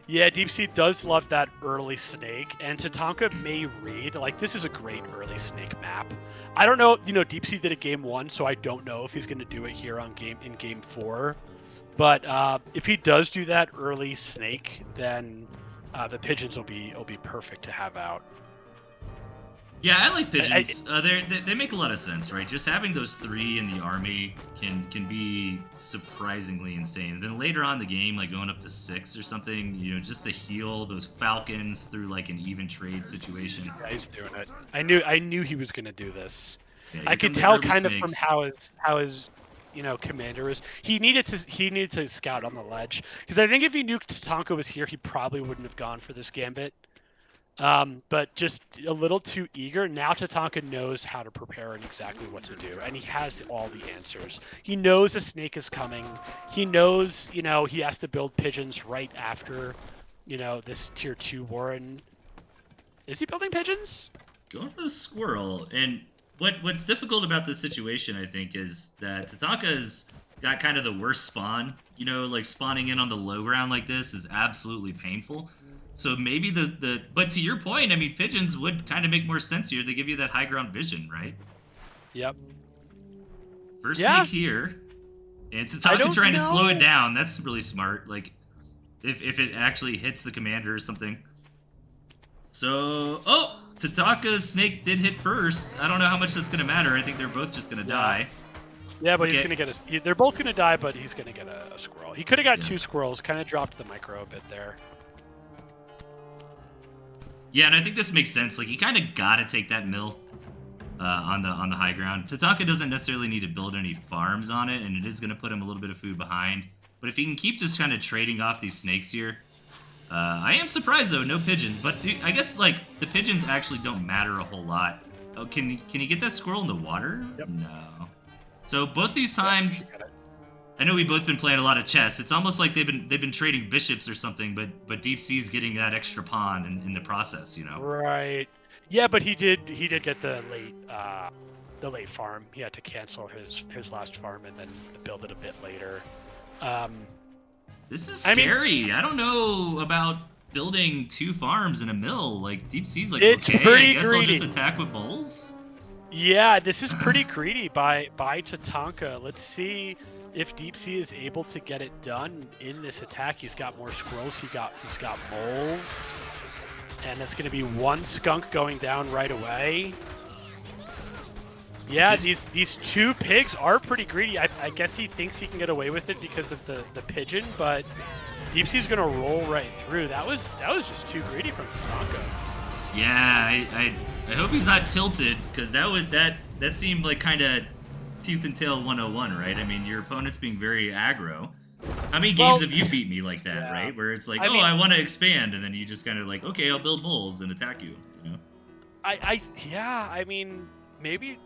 Yeah, DeepSea does love that early snake, and Tatanka may read. Like, this is a great early snake map. I don't know, you know, DeepSea did it game 1, so I don't know if he's going to do it here in game 4. But if he does do that early snake, then the pigeons will be perfect to have out. Yeah, I like pigeons. They make a lot of sense, right? Just having those 3 in the army can be surprisingly insane. And then later on in the game, like going up to 6 or something, you know, just to heal those falcons through like an even trade situation. Yeah, he's doing it. I knew he was gonna do this. Yeah, I could tell kind of from how his you know commander is. He needed to scout on the ledge, because I think if he knew Tatanka was here, he probably wouldn't have gone for this gambit. But just a little too eager. Now Tatanka knows how to prepare and exactly what to do, and he has all the answers. He knows a snake is coming. He knows, you know, he has to build pigeons right after, you know, this tier 2 Warren. Is he building pigeons? Going for the squirrel. And what's difficult about this situation, I think, is that Tatanka's got kind of the worst spawn. You know, like spawning in on the low ground like this is absolutely painful. So maybe but to your point, I mean, pigeons would kind of make more sense here. They give you that high ground vision, right? Yep. First snake here. And Tatanka trying to slow it down. That's really smart. Like, if it actually hits the commander or something. So, Tatanka's snake did hit first. I don't know how much that's going to matter. I think they're both just going to die. Yeah, but he's going to get they're both going to die, but he's going to get a squirrel. He could have got 2 squirrels. Kind of dropped the micro a bit there. Yeah, and I think this makes sense. Like, you kind of got to take that mill on the high ground. Tatanka doesn't necessarily need to build any farms on it, and it is going to put him a little bit of food behind. But if he can keep just kind of trading off these snakes here, I am surprised though, no pigeons. But I guess like the pigeons actually don't matter a whole lot. Oh, can you get that squirrel in the water? Yep. No. So both these times, I know we've both been playing a lot of chess. It's almost like they've been trading bishops or something, but DeepSea's getting that extra pawn in the process, you know? Right. Yeah, but he did get the late farm. He had to cancel his last farm and then build it a bit later. Um, This is I mean, scary. I don't know about building 2 farms in a mill. Like, DeepSea's like, it's okay, I pretty guess I'll just greedy. attack with moles. Yeah, this is pretty greedy by Tatanka. Let's see if DeepSea is able to get it done in this attack. He's got more squirrels. He's got moles, and it's going to be one skunk going down right away. Yeah, these 2 pigs are pretty greedy. I guess he thinks he can get away with it because of the pigeon, but DeepSea's going to roll right through. That was just too greedy from Tatanka. Yeah, I hope he's not tilted, because that seemed like kind of Tooth and Tail 101, right? I mean, your opponent's being very aggro. How many games have you beat me like that, Yeah. right? Where it's like, I mean, I want to expand, and then you just kind of like, okay, I'll build moles and attack you, you know? I mean, maybe.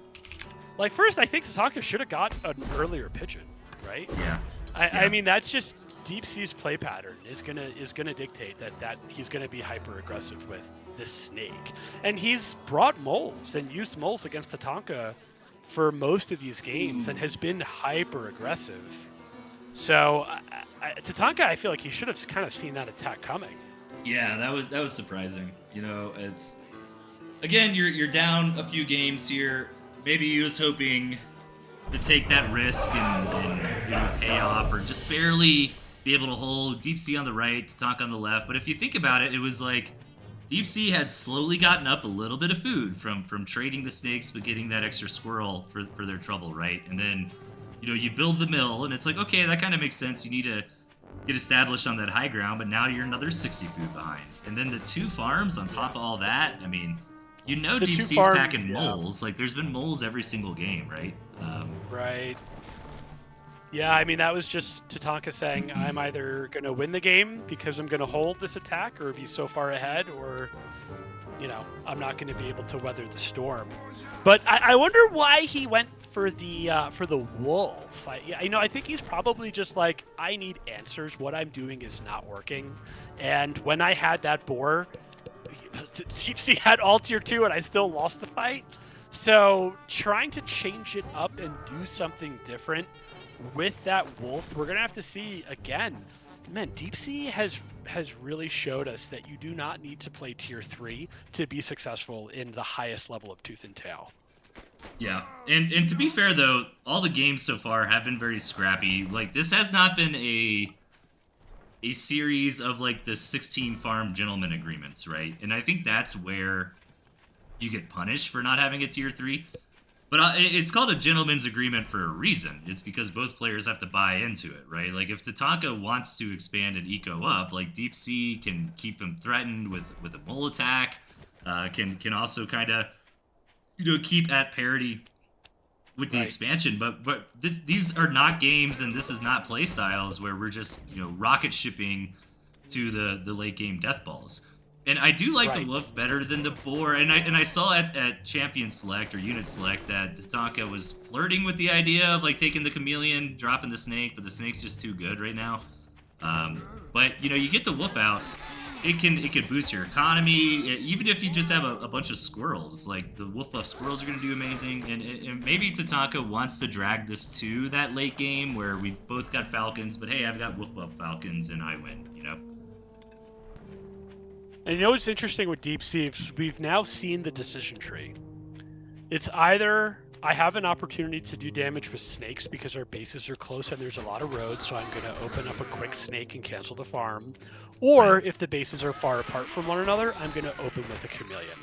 Like, first, I think Tatanka should have got an earlier pigeon, right? Yeah. I mean, that's just DeepSea's play pattern is gonna dictate that he's gonna be hyper aggressive with this snake, and he's brought moles and used moles against Tatanka for most of these games and has been hyper aggressive. So Tatanka, I feel like he should have kind of seen that attack coming. Yeah, that was surprising. You know, it's again, you're down a few games here. Maybe he was hoping to take that risk and pay off, or just barely be able to hold DeepSea on the right, Tatanka on the left. But if you think about it, it was like DeepSea had slowly gotten up a little bit of food from trading the snakes, but getting that extra squirrel for their trouble, right? And then, you build the mill, and it's like, okay, that kind of makes sense. You need to get established on that high ground, but now you're another 60 food behind. And then the 2 farms on top of all that, I mean, DeepSea's packing moles. Like, there's been moles every single game, right? Right. Yeah, I mean, that was just Tatanka saying, I'm either going to win the game because I'm going to hold this attack or be so far ahead, or, I'm not going to be able to weather the storm. But I wonder why he went for the wolf. I think he's probably just like, I need answers. What I'm doing is not working. And when I had that boar, DeepSea had all tier 2 and I still lost the fight. So trying to change it up and do something different with that wolf, we're gonna have to see again. Man, DeepSea has really showed us that you do not need to play tier 3 to be successful in the highest level of Tooth and Tail. Yeah, and to be fair though, all the games so far have been very scrappy. Like, this has not been a series of like the 16 farm gentleman agreements, right? And I think that's where you get punished for not having a tier 3. But it's called a gentleman's agreement for a reason. It's because both players have to buy into it, right? Like, if Tatanka wants to expand and eco up, like, DeepSea can keep him threatened with a mole attack, can also kind of, keep at parity with the expansion. But these are not games, and this is not play styles where we're just, rocket shipping to the late game death balls. And I do like the wolf better than the boar. And I saw at Champion Select or Unit Select that Tatanka was flirting with the idea of like taking the chameleon, dropping the snake, but the snake's just too good right now. But you get the wolf out, it can boost your economy. Even if you just have a bunch of squirrels, like the wolf buff squirrels are going to do amazing. And maybe Tatanka wants to drag this to that late game where we both got falcons, but hey, I've got wolf buff falcons and I win. And what's interesting with DeepSea is we've now seen the decision tree. It's either I have an opportunity to do damage with snakes because our bases are close and there's a lot of roads, so I'm going to open up a quick snake and cancel the farm. Or if the bases are far apart from one another, I'm going to open with a chameleon.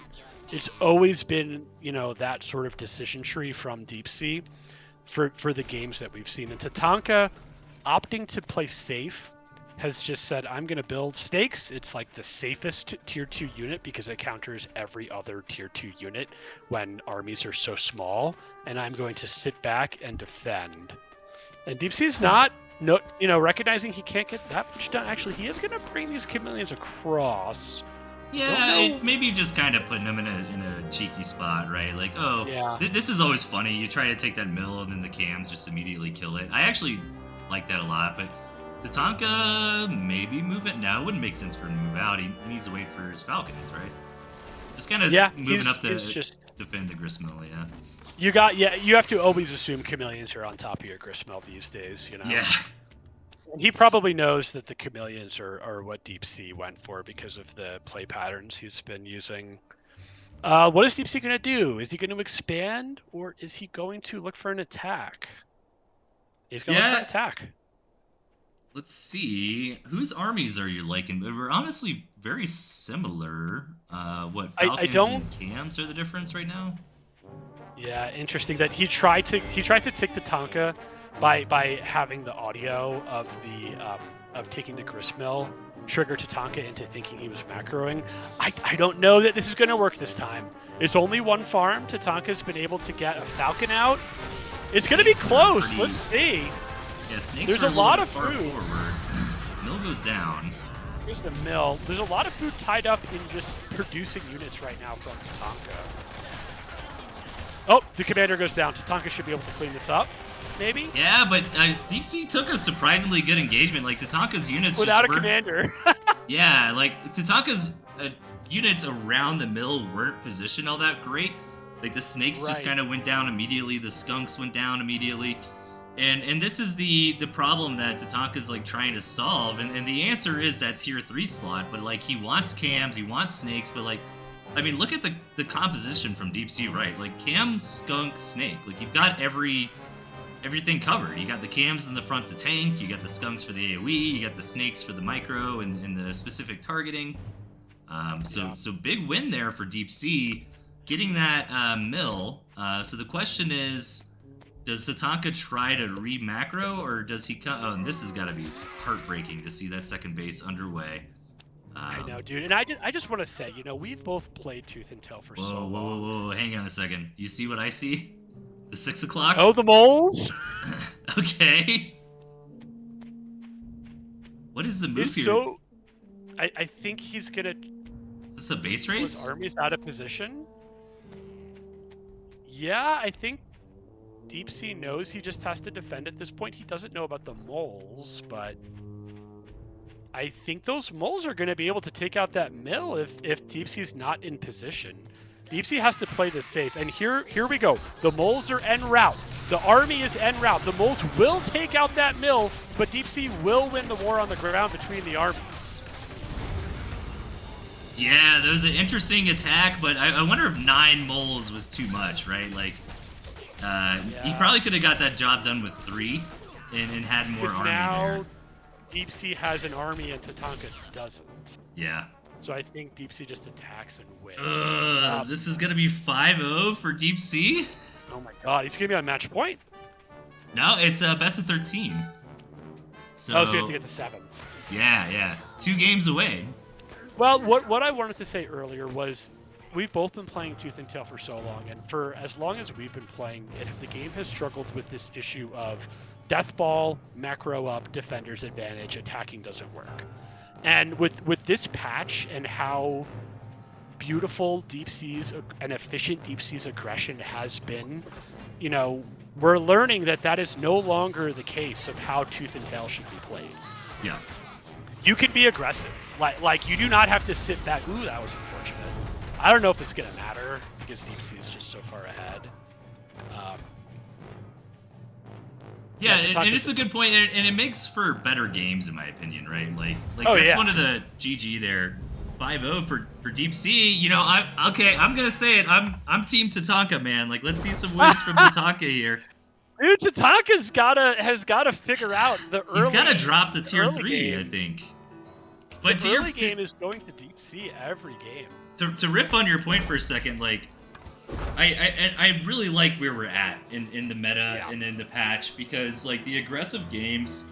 It's always been, that sort of decision tree from DeepSea for the games that we've seen. And Tatanka opting to play safe has just said, I'm going to build stakes. It's like the safest tier 2 unit because it counters every other tier 2 unit when armies are so small, and I'm going to sit back and defend. And DeepSea's not recognizing he can't get that much done. Actually, he is going to bring these chameleons across. Yeah, maybe just kind of putting them in a cheeky spot, right? Like, this is always funny. You try to take that mill and then the cams just immediately kill it. I actually like that a lot, but Tatanka maybe move it. No, it wouldn't make sense for him to move out. He needs to wait for his falcons, right? Just kind of moving up to defend the Gristmill, yeah. You have to always assume Chameleons are on top of your Gristmill these days, you know? Yeah. And he probably knows that the Chameleons are what DeepSea went for because of the play patterns he's been using. What is DeepSea going to do? Is he going to expand, or is he going to look for an attack? He's going to look for an attack. Let's see. Whose armies are you liking? We're honestly very similar. What, Falcons and Cams are the difference right now? Yeah, interesting that he tried to take Tatanka by having the audio of taking the Gristmill trigger Tatanka into thinking he was macroing. I don't know that this is going to work this time. It's only one farm. Tatanka's been able to get a Falcon out. It's going to be close. Let's see. Yeah, snakes. There's a lot of food. Mill goes down. Here's the mill. There's a lot of food tied up in just producing units right now from Tatanka. Oh, the commander goes down. Tatanka should be able to clean this up, maybe? Yeah, but DeepSea took a surprisingly good engagement. Like, Tatanka's units without a commander. Yeah, like, Tatanka's units around the mill weren't positioned all that great. Like, the snakes just kind of went down immediately. The skunks went down immediately. And this is the problem that Tatanka's, like, trying to solve. And the answer is that tier 3 slot. But, like, he wants cams, he wants snakes, but, like, I mean, look at the composition from DeepSea, right? Like, cam, skunk, snake. Like, you've got everything covered. You got the cams in the front to tank, you got the skunks for the AoE, you got the snakes for the micro and the specific targeting. So big win there for DeepSea, getting that mill. So the question is, does Tatanka try to re-macro, or does he come... Oh, and this has got to be heartbreaking to see that second base underway. I know, dude. And I just want to say, you know, we've both played Tooth and Tail for so long. Whoa, hang on a second. You see what I see? The 6 o'clock? Oh, the moles? Okay. What is the move here? So, I think he's going to... Is this a base race? His army's out of position? Yeah, I think DeepSea knows he just has to defend at this point. He doesn't know about the moles, but... I think those moles are going to be able to take out that mill if DeepSea's not in position. DeepSea has to play this safe. And here we go. The moles are en route. The army is en route. The moles will take out that mill, but DeepSea will win the war on the ground between the armies. Yeah, that was an interesting attack, but I wonder if 9 moles was too much, right? Like, he probably could have got that job done with 3 and had more army there. DeepSea has an army and Tatanka doesn't. Yeah. So I think DeepSea just attacks and wins. This is going to be 5-0 for DeepSea? Oh my god, he's going to be on match point? No, it's best of 13. So you have to get to 7. Yeah. 2 games away. Well, what I wanted to say earlier was we've both been playing Tooth and Tail for so long, and for as long as we've been playing it, the game has struggled with this issue of death ball, macro up, defender's advantage, attacking doesn't work. And with this patch and how beautiful DeepSea's and efficient DeepSea's aggression has been, you know, we're learning that is no longer the case of how Tooth and Tail should be played. Yeah. You can be aggressive. Like you do not have to sit back. Ooh, that was unfortunate. I don't know if it's going to matter because DeepSea is just so far ahead. Yeah, and it's a good point, and it makes for better games, in my opinion, right? Like that's one of the GG there. 5-0 for DeepSea. You know, I'm gonna say it. I'm Team Tatanka, man. Like, let's see some wins from Tatanka here. Dude, Tatanka's has gotta figure out the early. He's gotta drop to tier 3, game. I think. But the early game is going to DeepSea every game. To riff on your point for a second, like, I really like where we're at in the meta and in the patch, because like the aggressive games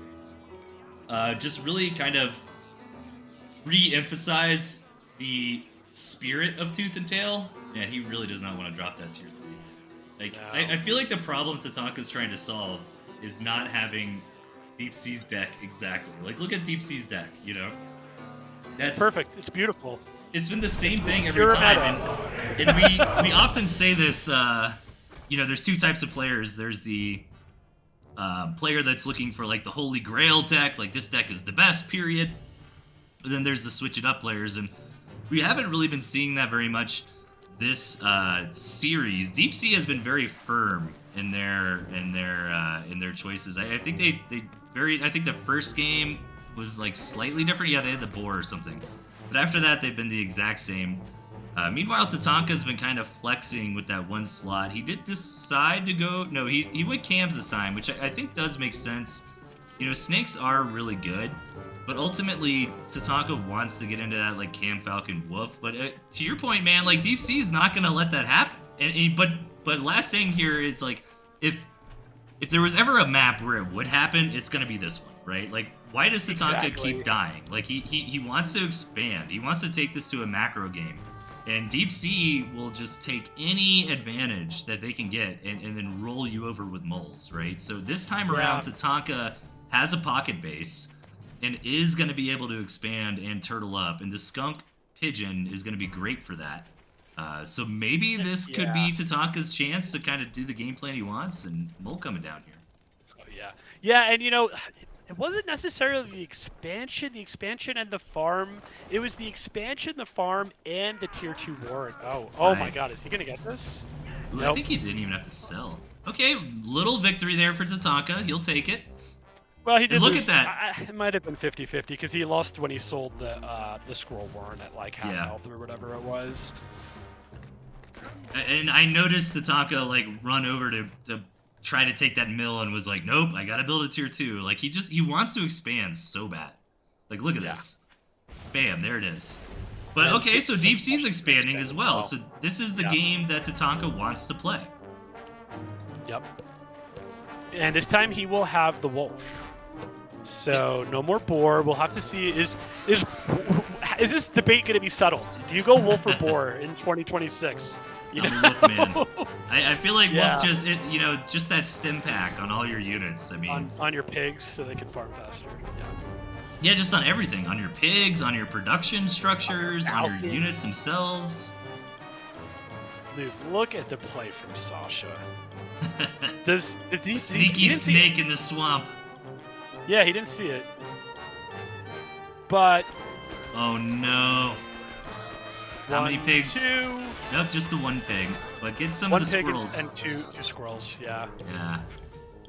just really kind of re-emphasize the spirit of Tooth and Tail. Yeah, he really does not want to drop that tier 3. Like, no. I feel like the problem Tatanka's trying to solve is not having DeepSea's deck exactly. Like, look at DeepSea's deck, you know? That's perfect. It's beautiful. It's been the same thing every time, and we often say this. You know, there's 2 types of players. There's the player that's looking for like the Holy Grail deck, like this deck is the best, period. But then there's the switch it up players, and We haven't really been seeing that very much this series. DeepSea has been very firm in their choices. I think they very. I think the first game was like slightly different. Yeah, they had the boar or something, but after that they've been the exact same. Meanwhile, Tatanka's been kind of flexing with that one slot. He did decide to go. No, he went cams this time, which I think does make sense. You know, snakes are really good, but ultimately Tatanka wants to get into that like Cam Falcon Wolf. But to your point, man, like DeepSea's not gonna let that happen. But last thing here is like if there was ever a map where it would happen, it's gonna be this one, right? Like why does Tatanka keep dying? Like he wants to expand. He wants to take this to a macro game. And DeepSea will just take any advantage that they can get and then roll you over with moles, right? So this time around, Tatanka has a pocket base and is going to be able to expand and turtle up. And the skunk pigeon is going to be great for that. So maybe this could be Tatanka's chance to kind of do the game plan he wants, and mole coming down here. Oh, yeah. Yeah, and you know, it wasn't necessarily the expansion and the farm. It was the expansion, the farm, and the tier 2 warrant. Oh my god, is he gonna get this? Ooh, nope. I think he didn't even have to sell. Okay, little victory there for Tatanka. He'll take it. Well, he did look lose. at that. It might have been 50-50 because he lost when he sold the scroll warrant at like half health or whatever it was. And I noticed Tatanka like run over to try to take that mill and was like, nope, I gotta build a tier 2. Like he wants to expand so bad. Like look at this. Bam, there it is. But okay, so DeepSea's expanding as well. So this is the game that Tatanka wants to play. Yep. And this time he will have the wolf. So no more boar. We'll have to see is this debate going to be settled? Do you go wolf or boar in 2026? I'm a wolf man. I feel like wolf just just that stim pack on all your units. I mean on your pigs so they can farm faster. Yeah, just on everything. On your pigs, on your production structures, on your units themselves. Dude, look at the play from Sasha. Does he sneaky snake in the swamp? Yeah, he didn't see it. But oh no. How many pigs? 2. Nope, just the one pig. But get some of the squirrels. And two squirrels, yeah. Yeah.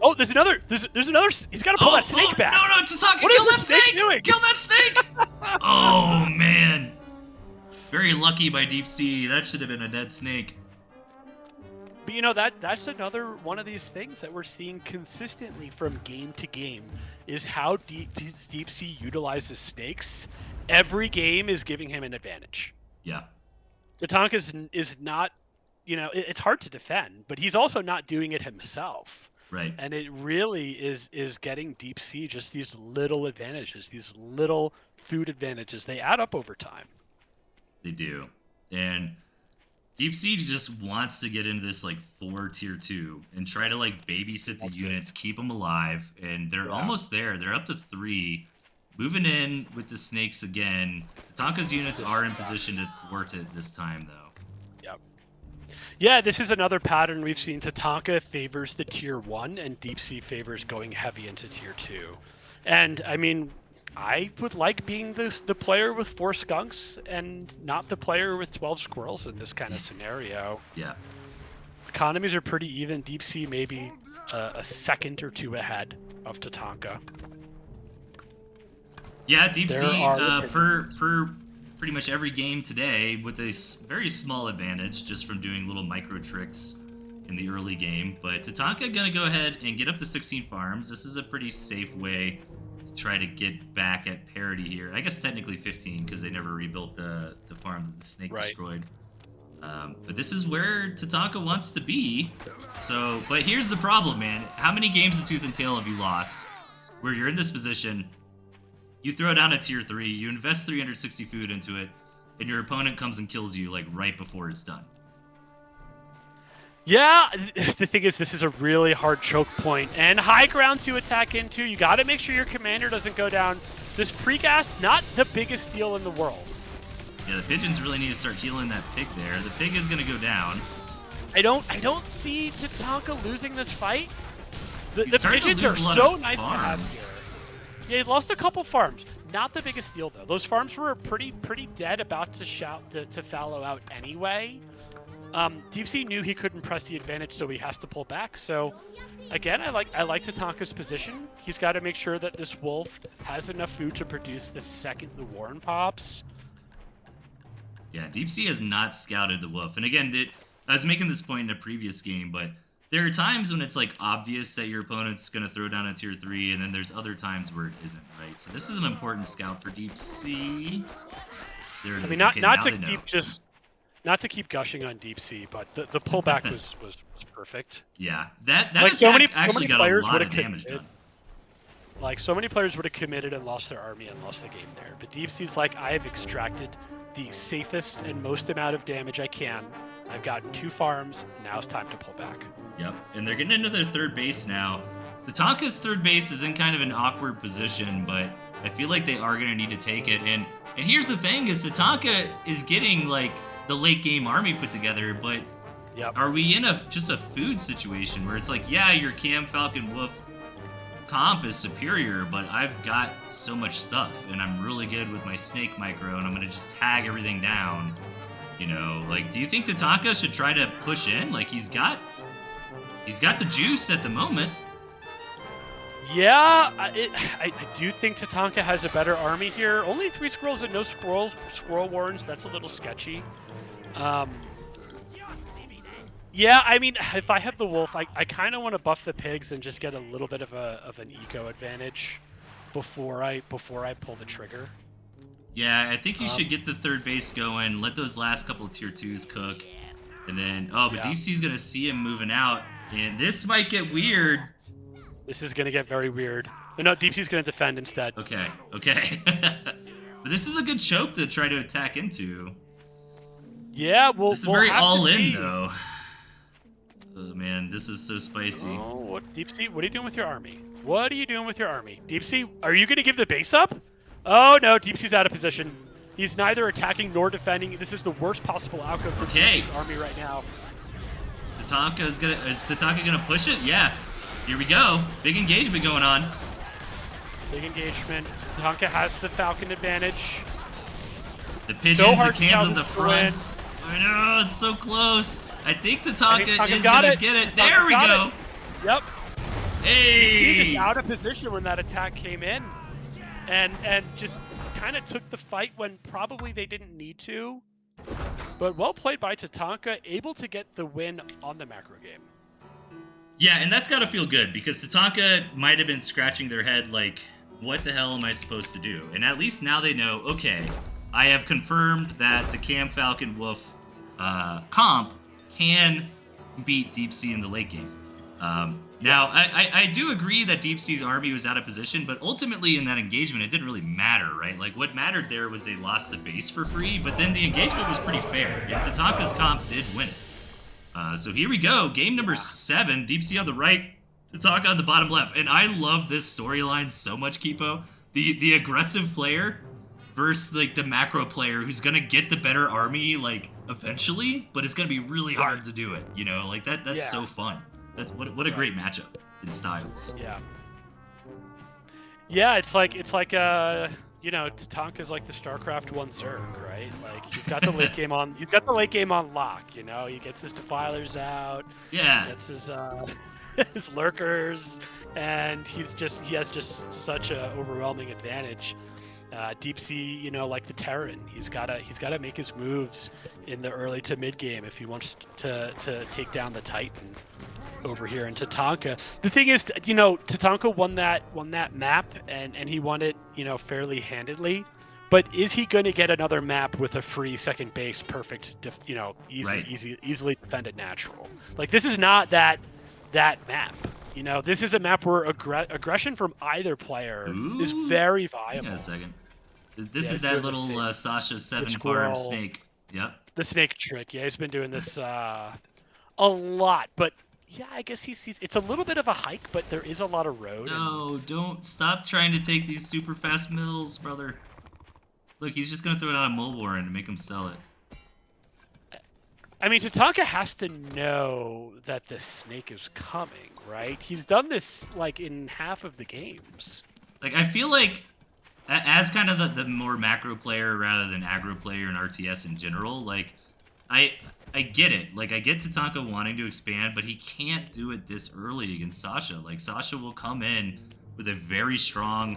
Oh, there's another. There's another. He's got to pull that snake back. No, Tatanka, kill that snake! Doing? Kill that snake! Oh man. Very lucky by DeepSea. That should have been a dead snake. But you know that's another one of these things that we're seeing consistently from game to game is how DeepSea utilizes snakes. Every game is giving him an advantage. Yeah. Tatanka is not, you know, it's hard to defend, but he's also not doing it himself. Right. And it really is getting DeepSea just these little advantages, these little food advantages. They add up over time. They do. And DeepSea just wants to get into this like 4 tier 2 and try to like babysit the units, keep them alive, and they're almost there. They're up to 3, moving in with the snakes again. Tatanka's units are in position to thwart it this time, though. Yep. Yeah, this is another pattern we've seen. Tatanka favors the tier 1, and DeepSea favors going heavy into tier 2. And I mean, I would like being the player with 4 skunks and not the player with 12 squirrels in this kind of scenario. Yeah. Economies are pretty even. DeepSea maybe a second or 2 ahead of Tatanka. Yeah, DeepSea per pretty much every game today with a very small advantage just from doing little micro tricks in the early game. But Tatanka gonna go ahead and get up to 16 farms. This is a pretty safe way try to get back at parity here. I guess technically 15 because they never rebuilt the farm that the snake destroyed. But this is where Tatanka wants to be. So, but here's the problem, man. How many games of Tooth and Tail have you lost where you're in this position, you throw down a tier 3, you invest 360 food into it, and your opponent comes and kills you like right before it's done? Yeah, the thing is, this is a really hard choke point and high ground to attack into. You got to make sure your commander doesn't go down. This precast, not the biggest deal in the world. Yeah, the pigeons really need to start healing that pig there. The pig is going to go down. I don't see Tatanka losing this fight. The pigeons are so nice to have here. Yeah, he lost a couple farms. not the biggest deal though. Those farms were pretty dead, about to fallow out anyway. DeepSea knew he couldn't press the advantage, so he has to pull back. So again, I like Tatanka's position. He's got to make sure that this wolf has enough food to produce the second the Warren pops. Yeah, DeepSea has not scouted the wolf. And again, I was making this point in a previous game, but there are times when it's like obvious that your opponent's going to throw down a tier 3, and then there's other times where it isn't, right? So this is an important scout for DeepSea. There it is. I mean, Okay, not to keep gushing on DeepSea, but the pullback was perfect. Yeah, that like attack actually got a lot of damage done. Like, so many players would have committed and lost their army and lost the game there. But DeepSea's like, I have extracted the safest and most amount of damage I can. I've gotten 2 farms. Now it's time to pull back. Yep, and they're getting into their third base now. Tatanka's third base is in kind of an awkward position, but I feel like they are going to need to take it. And here's the thing, is Tatanka is getting, like, the late game army put together, but are we in just a food situation where it's like, yeah, your Cam Falcon Wolf comp is superior, but I've got so much stuff, and I'm really good with my snake micro, and I'm going to just tag everything down. You know, like, do you think Tatanka should try to push in? Like, he's got the juice at the moment. Yeah, I do think Tatanka has a better army here. Only 3 squirrels and no squirrel warrens. That's a little sketchy. Yeah, I mean, if I have the wolf, I kind of want to buff the pigs and just get a little bit of an eco advantage before I pull the trigger. Yeah, I think you should get the third base going, let those last couple tier 2s cook, and then DeepSea's gonna see him moving out, and this might get weird. This is gonna get very weird. No, DeepSea's gonna defend instead. Okay. But this is a good choke to try to attack into. Yeah, this is very all in though. Oh man, this is so spicy. Oh, what, DeepSea? What are you doing with your army? What are you doing with your army? DeepSea, are you gonna give the base up? Oh no, DeepSea's out of position. He's neither attacking nor defending. This is the worst possible outcome for DeepSea's army right now. Is Tatanka gonna push it? Yeah. Here we go. Big engagement going on. Big engagement. Tatanka has the Falcon advantage. The pigeons, the cams on the fronts. I know, it's so close. I think Tatanka is gonna get it. There we go. Yep. Hey. He was out of position when that attack came in, and just kind of took the fight when probably they didn't need to. But well played by Tatanka, able to get the win on the macro game. Yeah, and that's gotta feel good, because Tatanka might have been scratching their head like, what the hell am I supposed to do? And at least now they know, okay, I have confirmed that the Cam Falcon Wolf comp can beat DeepSea in the late game. Now, I do agree that DeepSea's army was out of position, but ultimately in that engagement, it didn't really matter, right? Like, what mattered there was they lost the base for free, but then the engagement was pretty fair, and Tatanka's comp did win it. So here we go, game number 7, DeepSea on the right, Tatanka on the bottom left. And I love this storyline so much, Kipo. The aggressive player versus, like, the macro player who's gonna get the better army, like, eventually, but it's gonna be really hard to do it, you know? Like, that's so fun. That's what a great matchup in styles. Yeah. Yeah, it's like you know, Tatanka's like the StarCraft 1 Zerg, right? Like, he's got the late game on. He's got the late game on lock. You know, he gets his defilers out. Yeah. He gets his his lurkers, and he has just such a overwhelming advantage. DeepSea, you know, like the Terran, he's gotta make his moves in the early to mid game if he wants to take down the Titan over here in Tatanka. The thing is, you know, Tatanka won that map, and he won it, you know, fairly handedly. But is he going to get another map with a free second base, perfect, you know, easily defended natural? Like, this is not that map. You know, this is a map where aggression from either player is very viable. Hang on a second. This is that little Sasha 7 farm snake. Yep. The snake trick. Yeah, he's been doing this a lot. But yeah, I guess he's. It's a little bit of a hike, but there is a lot of road. No, don't stop trying to take these super fast mills, brother. Look, he's just gonna throw it on a mole warren to make him sell it. I mean, Tatanka has to know that the snake is coming, right? He's done this like in half of the games. Like, I feel like as kind of the more macro player rather than aggro player in RTS in general, like I get it. Like I get Tatanka wanting to expand, but he can't do it this early against Sasha. Like Sasha will come in with a very strong,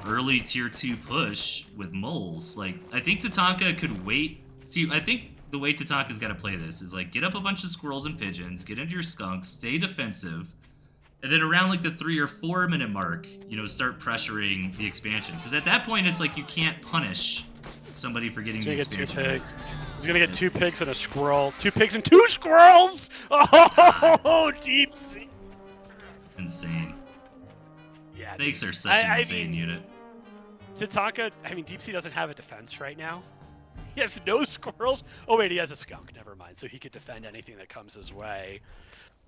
early tier 2 push with moles. Like I think Tatanka could wait. See, I think the way Tatanka's got to play this is like get up a bunch of squirrels and pigeons, get into your skunks, stay defensive, and then around like the 3 or 4 minute mark, start pressuring the expansion. Because at that point, it's like you can't punish somebody for getting the expansion. He's gonna get 2 pigs and a squirrel. 2 pigs and 2 squirrels! Oh, DeepSea! Insane. Yeah, Snakes are such an insane unit. Tatanka, DeepSea doesn't have a defense right now. He has no squirrels. Oh wait, he has a skunk. Never mind. So he could defend anything that comes his way.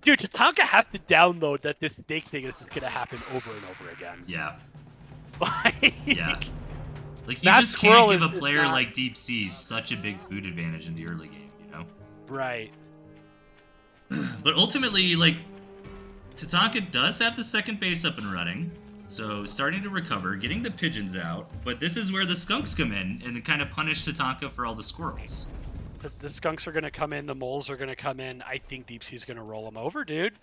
Dude, Tatanka has to download that this snake thing is gonna happen over and over again. Yeah. Yeah. Like, you just can't give a player like DeepSea such a big food advantage in the early game, Right. But ultimately, like, Tatanka does have the second base up and running, so starting to recover, getting the pigeons out, but this is where the skunks come in and kind of punish Tatanka for all the squirrels. The skunks are going to come in, the moles are going to come in. I think DeepSea's going to roll them over, dude.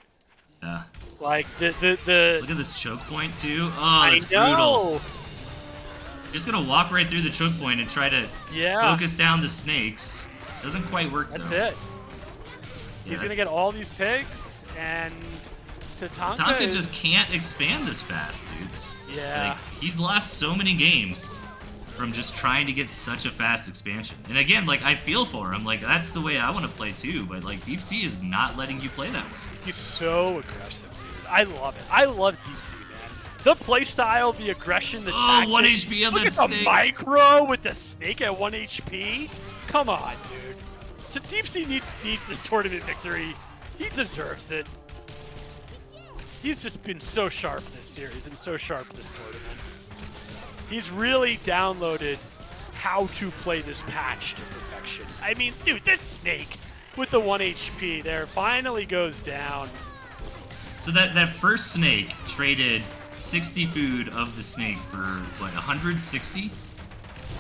Yeah. Like, the... Look at this choke point, too. Oh, that's brutal. Just gonna walk right through the choke point and try to focus down the snakes. Doesn't quite work, though. That's it. He's gonna get all these pigs, and Tatanka just can't expand this fast, dude. Yeah. Like, he's lost so many games from just trying to get such a fast expansion. And again, like, I feel for him. Like, that's the way I want to play, too. But, like, DeepSea is not letting you play that way. He's so aggressive, dude. I love it. I love DeepSea. The playstyle, the aggression, the tactics. 1 HP on that snake. Look at the micro with the snake at 1 HP. Come on, dude. So DeepSea needs this tournament victory. He deserves it. He's just been so sharp this series and so sharp this tournament. He's really downloaded how to play this patch to perfection. I mean, dude, this snake with the 1 HP there finally goes down. So that first snake traded 60 food of the snake for, what, 160?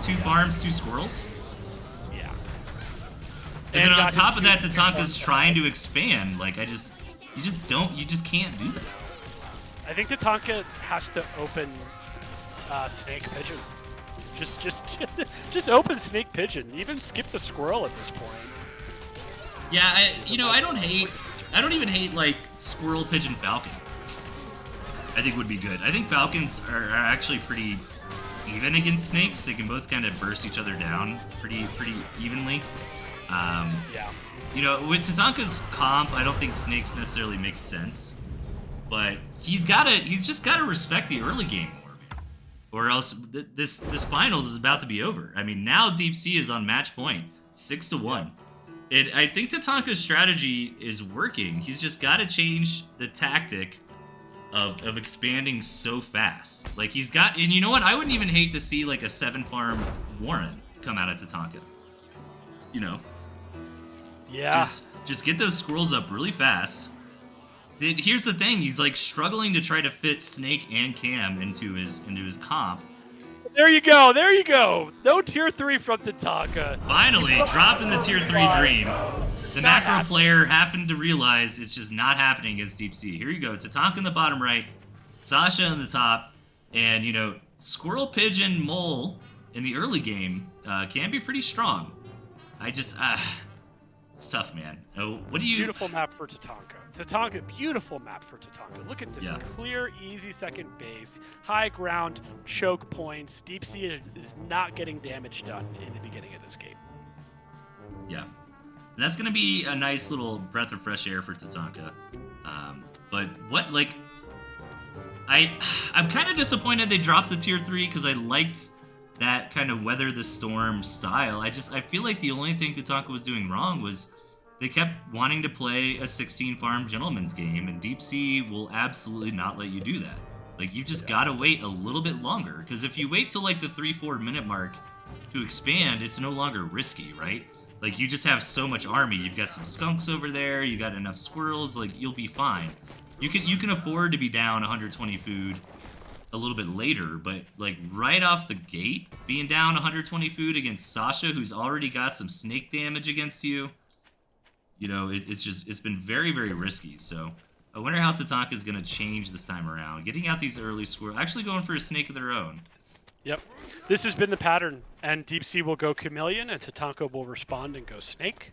2 farms, 2 squirrels? Yeah. And then on top of that, Tatanka's trying to expand. Like, you just can't do that. I think Tatanka has to open snake pigeon. Just open snake pigeon. Even skip the squirrel at this point. Yeah, I don't even hate, like, squirrel, pigeon, falcon. I think would be good. I think falcons are actually pretty even against snakes. They can both kind of burst each other down pretty evenly. Yeah. With Tatanka's comp, I don't think snakes necessarily makes sense. But he's just gotta respect the early game more, or else this finals is about to be over. I mean, now DeepSea is on match point, 6-1. I think Tatanka's strategy is working. He's just got to change the tactic of expanding so fast. Like, he's got, and you know what? I wouldn't even hate to see like a 7-farm Warren come out of Tatanka. Yeah. Just get those squirrels up really fast. Here's the thing: he's like struggling to try to fit Snake and Cam into his comp. There you go. No tier 3 from Tatanka. Finally, dropping the tier 3 dream. The macro player having to realize it's just not happening against DeepSea. Here you go. Tatanka in the bottom right, Sasha in the top, and, Squirrel, Pigeon, Mole in the early game can be pretty strong. It's tough, man. What do you... Beautiful map for Tatanka, beautiful map for Tatanka. Look at this clear, easy second base, high ground, choke points. DeepSea is not getting damage done in the beginning of this game. Yeah. That's going to be a nice little breath of fresh air for Tatanka. But what, like... I'm kind of disappointed they dropped the tier 3 because I liked that kind of weather the storm style. I feel like the only thing Tatanka was doing wrong was they kept wanting to play a 16-farm gentleman's game, and DeepSea will absolutely not let you do that. Like, you just gotta wait a little bit longer, because if you wait till like the 3-4 minute mark to expand, it's no longer risky, right? Like, you just have so much army. You've got some skunks over there, you got enough squirrels, like, you'll be fine. You can afford to be down 120 food a little bit later, but like right off the gate, being down 120 food against Sasha, who's already got some snake damage against you, you know, it's been very, very risky. So I wonder how Tatanka is going to change this time around. Getting out these early squirrels, actually going for a snake of their own. Yep. This has been the pattern, and DeepSea will go Chameleon, and Tatanka will respond and go Snake.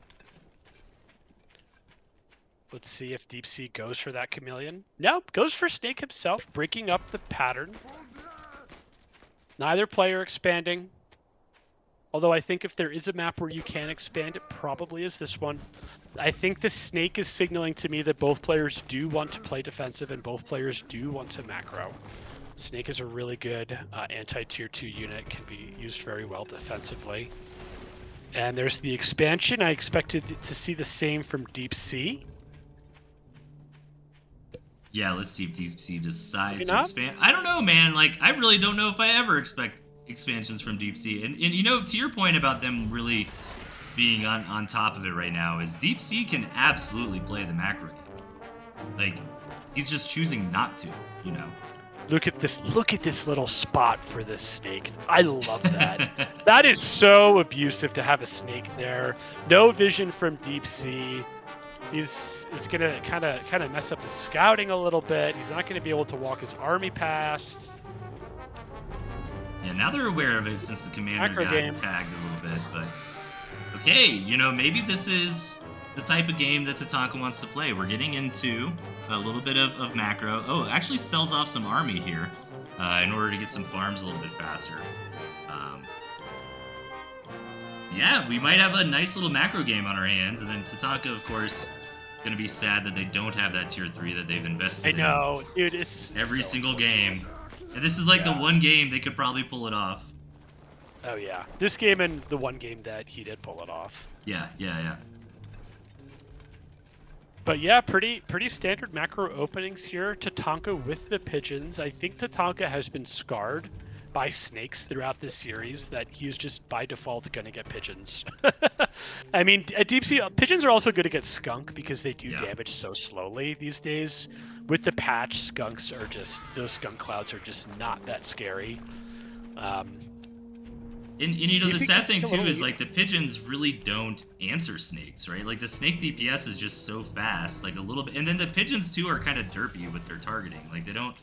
Let's see if DeepSea goes for that Chameleon. No, goes for Snake himself, breaking up the pattern. Neither player expanding. Although I think if there is a map where you can expand, it probably is this one. I think the Snake is signaling to me that both players do want to play defensive and both players do want to macro. Snake is a really good anti-tier 2 unit, can be used very well defensively. And there's the expansion. I expected to see the same from DeepSea. Yeah, let's see if DeepSea decides to expand. I don't know, man. Like, I really don't know if I ever expect expansions from DeepSea. And you know, to your point about them really being on top of it right now, is DeepSea can absolutely play the macro game. Like, he's just choosing not to, you know. Look at this little spot for this snake. I love that. That is so abusive to have a snake there. No vision from DeepSea. It's gonna kind of mess up his scouting a little bit. He's not gonna be able to walk his army past. Yeah, now they're aware of it since the commander got tagged a little bit. But okay, you know, maybe this is the type of game that Tatanka wants to play. We're getting into a little bit of macro. Oh, it actually sells off some army here in order to get some farms a little bit faster. Yeah, we might have a nice little macro game on our hands, and then Tatanka, of course, going to be sad that they don't have that tier 3 that they've invested in. I know, dude, it's every single game. And this is like the one game they could probably pull it off. Oh yeah, this game and the one game that he did pull it off. Yeah. But yeah, pretty standard macro openings here. Tatanka with the pigeons. I think Tatanka has been scarred by snakes throughout this series, that he's just by default going to get pigeons. I mean, at DeepSea, pigeons are also good to get skunk because they do damage so slowly these days. With the patch, skunks are just, those skunk clouds are just not that scary. And you know, the sad thing too is like the pigeons really don't answer snakes, right? Like the snake DPS is just so fast, like a little bit. And then the pigeons too are kind of derpy with their targeting. Like they don't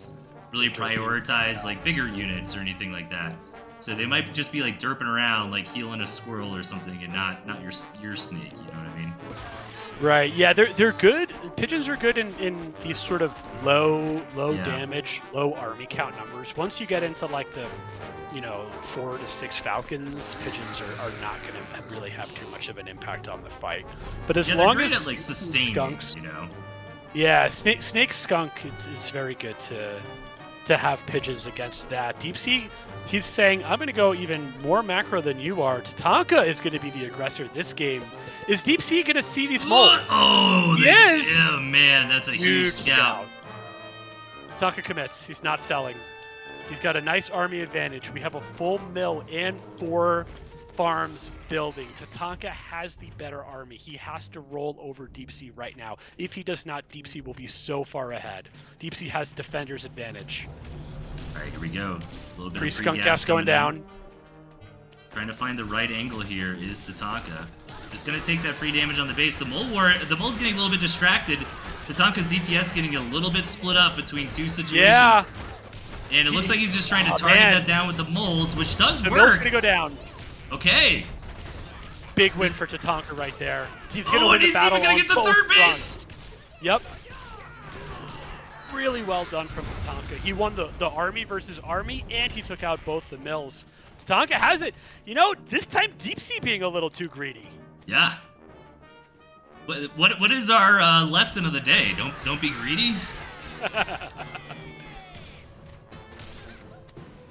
really prioritize like bigger units or anything like that. So they might just be like derping around, like healing a squirrel or something, and not your snake. You know what I mean? Right. Yeah, they're good. Pigeons are good in these sort of low damage, low army count numbers. Once you get into like the 4 to 6 falcons, pigeons are not going to really have too much of an impact on the fight. But as long as at, like, sustaining, skunks, you know. Yeah, snake skunk it's very good to have pigeons against that. DeepSea, he's saying, I'm going to go even more macro than you are. Tatanka is going to be the aggressor this game. Is DeepSea going to see these moles? Oh, yes! Yeah, man, that's a huge scout. Tatanka commits. He's not selling. He's got a nice army advantage. We have a full mill and 4 farms building. Tatanka has the better army. He has to roll over DeepSea right now. If he does not, DeepSea will be so far ahead. DeepSea has defender's advantage. All right, here we go. A little bit of skunk gas going down. Trying to find the right angle here is Tatanka. Just gonna take that free damage on the base. The mole's getting a little bit distracted. Tatanka's DPS getting a little bit split up between 2 situations. Yeah. And it looks like he's just trying to target that down with the moles, which does work. The mole's gonna go down. Okay. Big win for Tatanka right there. He's gonna win the battle. Oh, and he's even gonna get the third base. Yep. Really well done from Tatanka. He won the army versus army, and he took out both the mills. Tatanka has it. You know, this time DeepSea being a little too greedy. Yeah. What is our lesson of the day? Don't be greedy.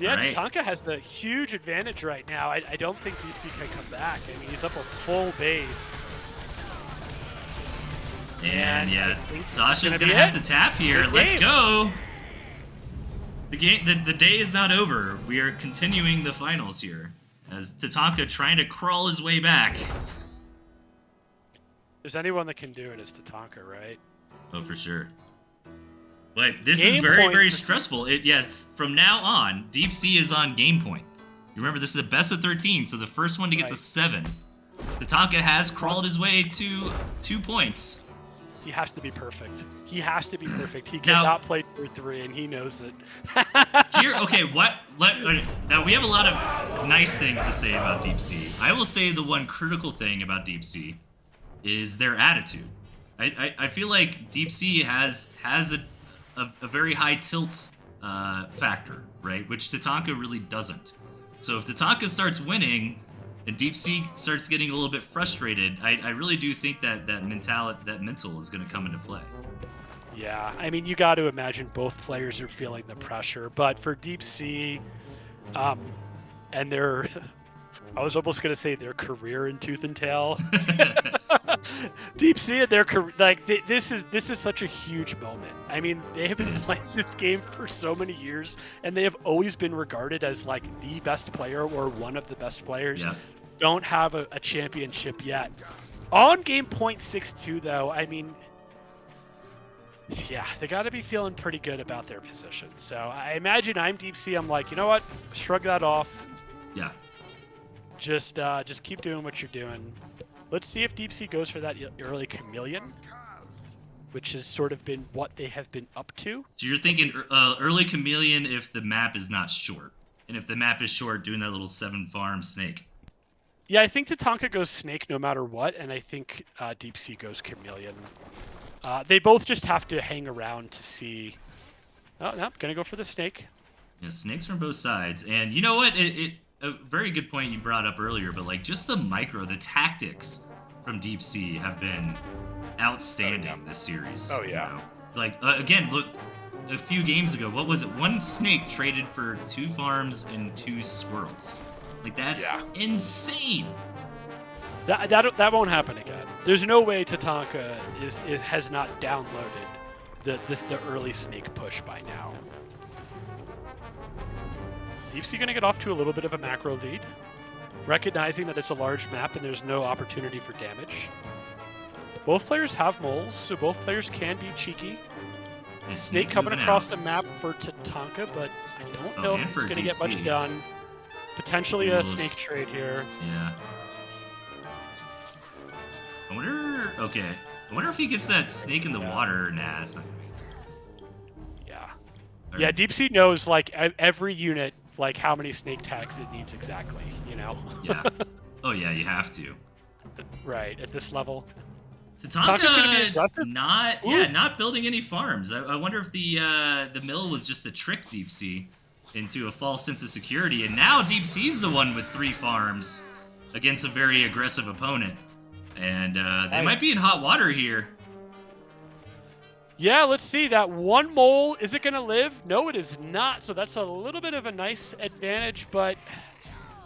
Yeah, right. Tatanka has the huge advantage right now. I don't think DeepSea can come back. I mean, he's up a full base. And yeah, Sasha's gonna have to tap here. Let's go. The day is not over. We are continuing the finals here as Tatanka trying to crawl his way back. If there's anyone that can do it, it's Tatanka, right? Oh, for sure. But this is Game very, point. very stressful. Yes, from now on, DeepSea is on game point. You remember, this is a best of 13, so the first one to get to 7. Tatanka has crawled his way to 2 points. He has to be perfect. He has to be perfect. He cannot play through 3, and he knows it. Here, okay, now we have a lot of nice things to say about DeepSea. I will say the one critical thing about DeepSea is their attitude. I feel like DeepSea has a very high tilt factor, right? Which Tatanka really doesn't. So if Tatanka starts winning and DeepSea starts getting a little bit frustrated, I really do think that mental is going to come into play. Yeah, I mean, you got to imagine both players are feeling the pressure, but for DeepSea, and their, I was almost going to say their career in Tooth and Tail. DeepSea and their career, like this is such a huge moment. I mean, they have been playing this game for so many years, and they have always been regarded as like the best player or one of the best players. Yeah. Don't have a championship yet. On game point 6-2, though, I mean, yeah, they got to be feeling pretty good about their position. So I imagine I'm DeepSea. I'm like, you know what? Shrug that off. Yeah. Just keep doing what you're doing. Let's see if DeepSea goes for that early chameleon, which has sort of been what they have been up to. So you're thinking early chameleon if the map is not short, and if the map is short, doing that little 7-farm snake. Yeah, I think Tatanka goes snake no matter what, and I think DeepSea goes chameleon. They both just have to hang around to see. Oh, no, gonna go for the snake. Yeah, snakes from both sides. And you know what? A very good point you brought up earlier, but like just the tactics from DeepSea have been outstanding this series. Oh, yeah. You know? Like, again, look, a few games ago, what was it? 1 snake traded for 2 farms and 2 squirrels. Like, that's insane. That won't happen again. There's no way Tatanka has not downloaded the early snake push by now. DeepSea gonna get off to a little bit of a macro lead, recognizing that it's a large map and there's no opportunity for damage. Both players have moles, so both players can be cheeky. Snake coming across the map for Tatanka, but I don't know if it's gonna get much done. Potentially a snake trade here. Yeah. I wonder if he gets that snake in the water. Nah, it's not. Yeah. Yeah, DeepSea knows like every unit, like how many snake tags it needs exactly, you know? Yeah. Oh yeah, you have to. Right, at this level. Tatanka not building any farms. I wonder if the mill was just a trick DeepSea into a false sense of security, and now DeepSea's the one with 3 farms against a very aggressive opponent. And they might be in hot water here. Yeah, let's see. That 1 mole, is it going to live? No, it is not. So that's a little bit of a nice advantage, but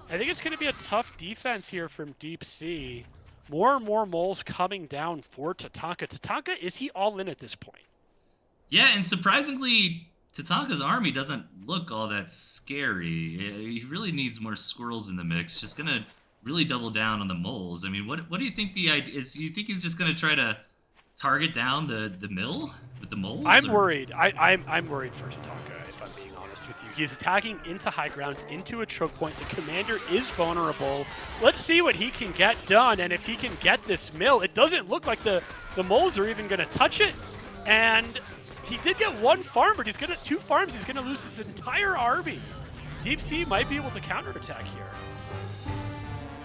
I think it's going to be a tough defense here from DeepSea. More and more moles coming down for Tatanka. Tatanka, is he all in at this point? Yeah, and surprisingly, Tatanka's army doesn't look all that scary. He really needs more squirrels in the mix. Just going to really double down on the moles. I mean, what do you think the idea is? You think he's just going to try to target down the mill with the moles? I'm worried. I'm worried for Tatanka, if I'm being honest with you. He's attacking into high ground, into a choke point. The commander is vulnerable. Let's see what he can get done, and if he can get this mill. It doesn't look like the moles are even going to touch it, and he did get 1 farm, but he's going to 2 farms. He's going to lose his entire army. DeepSea might be able to counterattack here.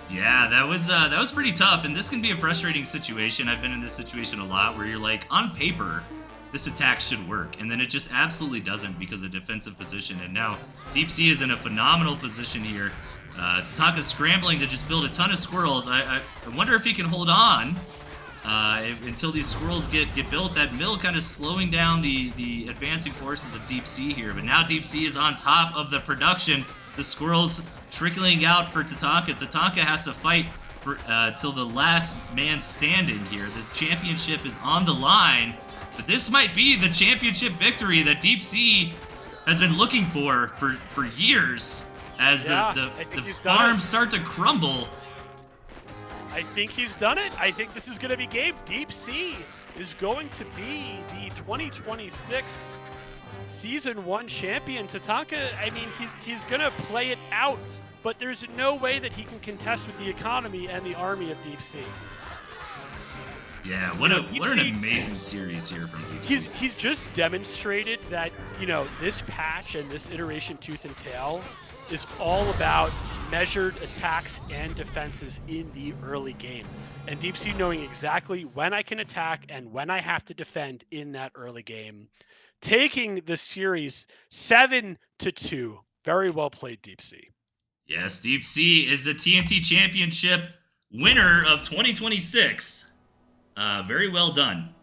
Yeah, that was pretty tough, and this can be a frustrating situation. I've been in this situation a lot where you're like, on paper, this attack should work, and then it just absolutely doesn't because of defensive position. And now DeepSea is in a phenomenal position here. Tatanka's scrambling to just build a ton of squirrels. I wonder if he can hold on until these squirrels get built. That mill kind of slowing down the advancing forces of DeepSea here, but now DeepSea is on top of the production. The squirrels trickling out for Tatanka. Tatanka has to fight for till the last man standing here. The championship is on the line, but this might be the championship victory that DeepSea has been looking for years as the farms start to crumble. I think he's done it. I think this is going to be game. DeepSea is going to be the 2026 Season 1 champion. Tatanka, I mean, he's going to play it out, but there's no way that he can contest with the economy and the army of DeepSea. Yeah, what an amazing series here from DeepSea. He's just demonstrated that, this patch and this iteration Tooth and Tail is all about measured attacks and defenses in the early game. And DeepSea knowing exactly when I can attack and when I have to defend in that early game. Taking the series 7-2. Very well played, DeepSea. Yes, DeepSea is the TNT Championship winner of 2026. Very well done.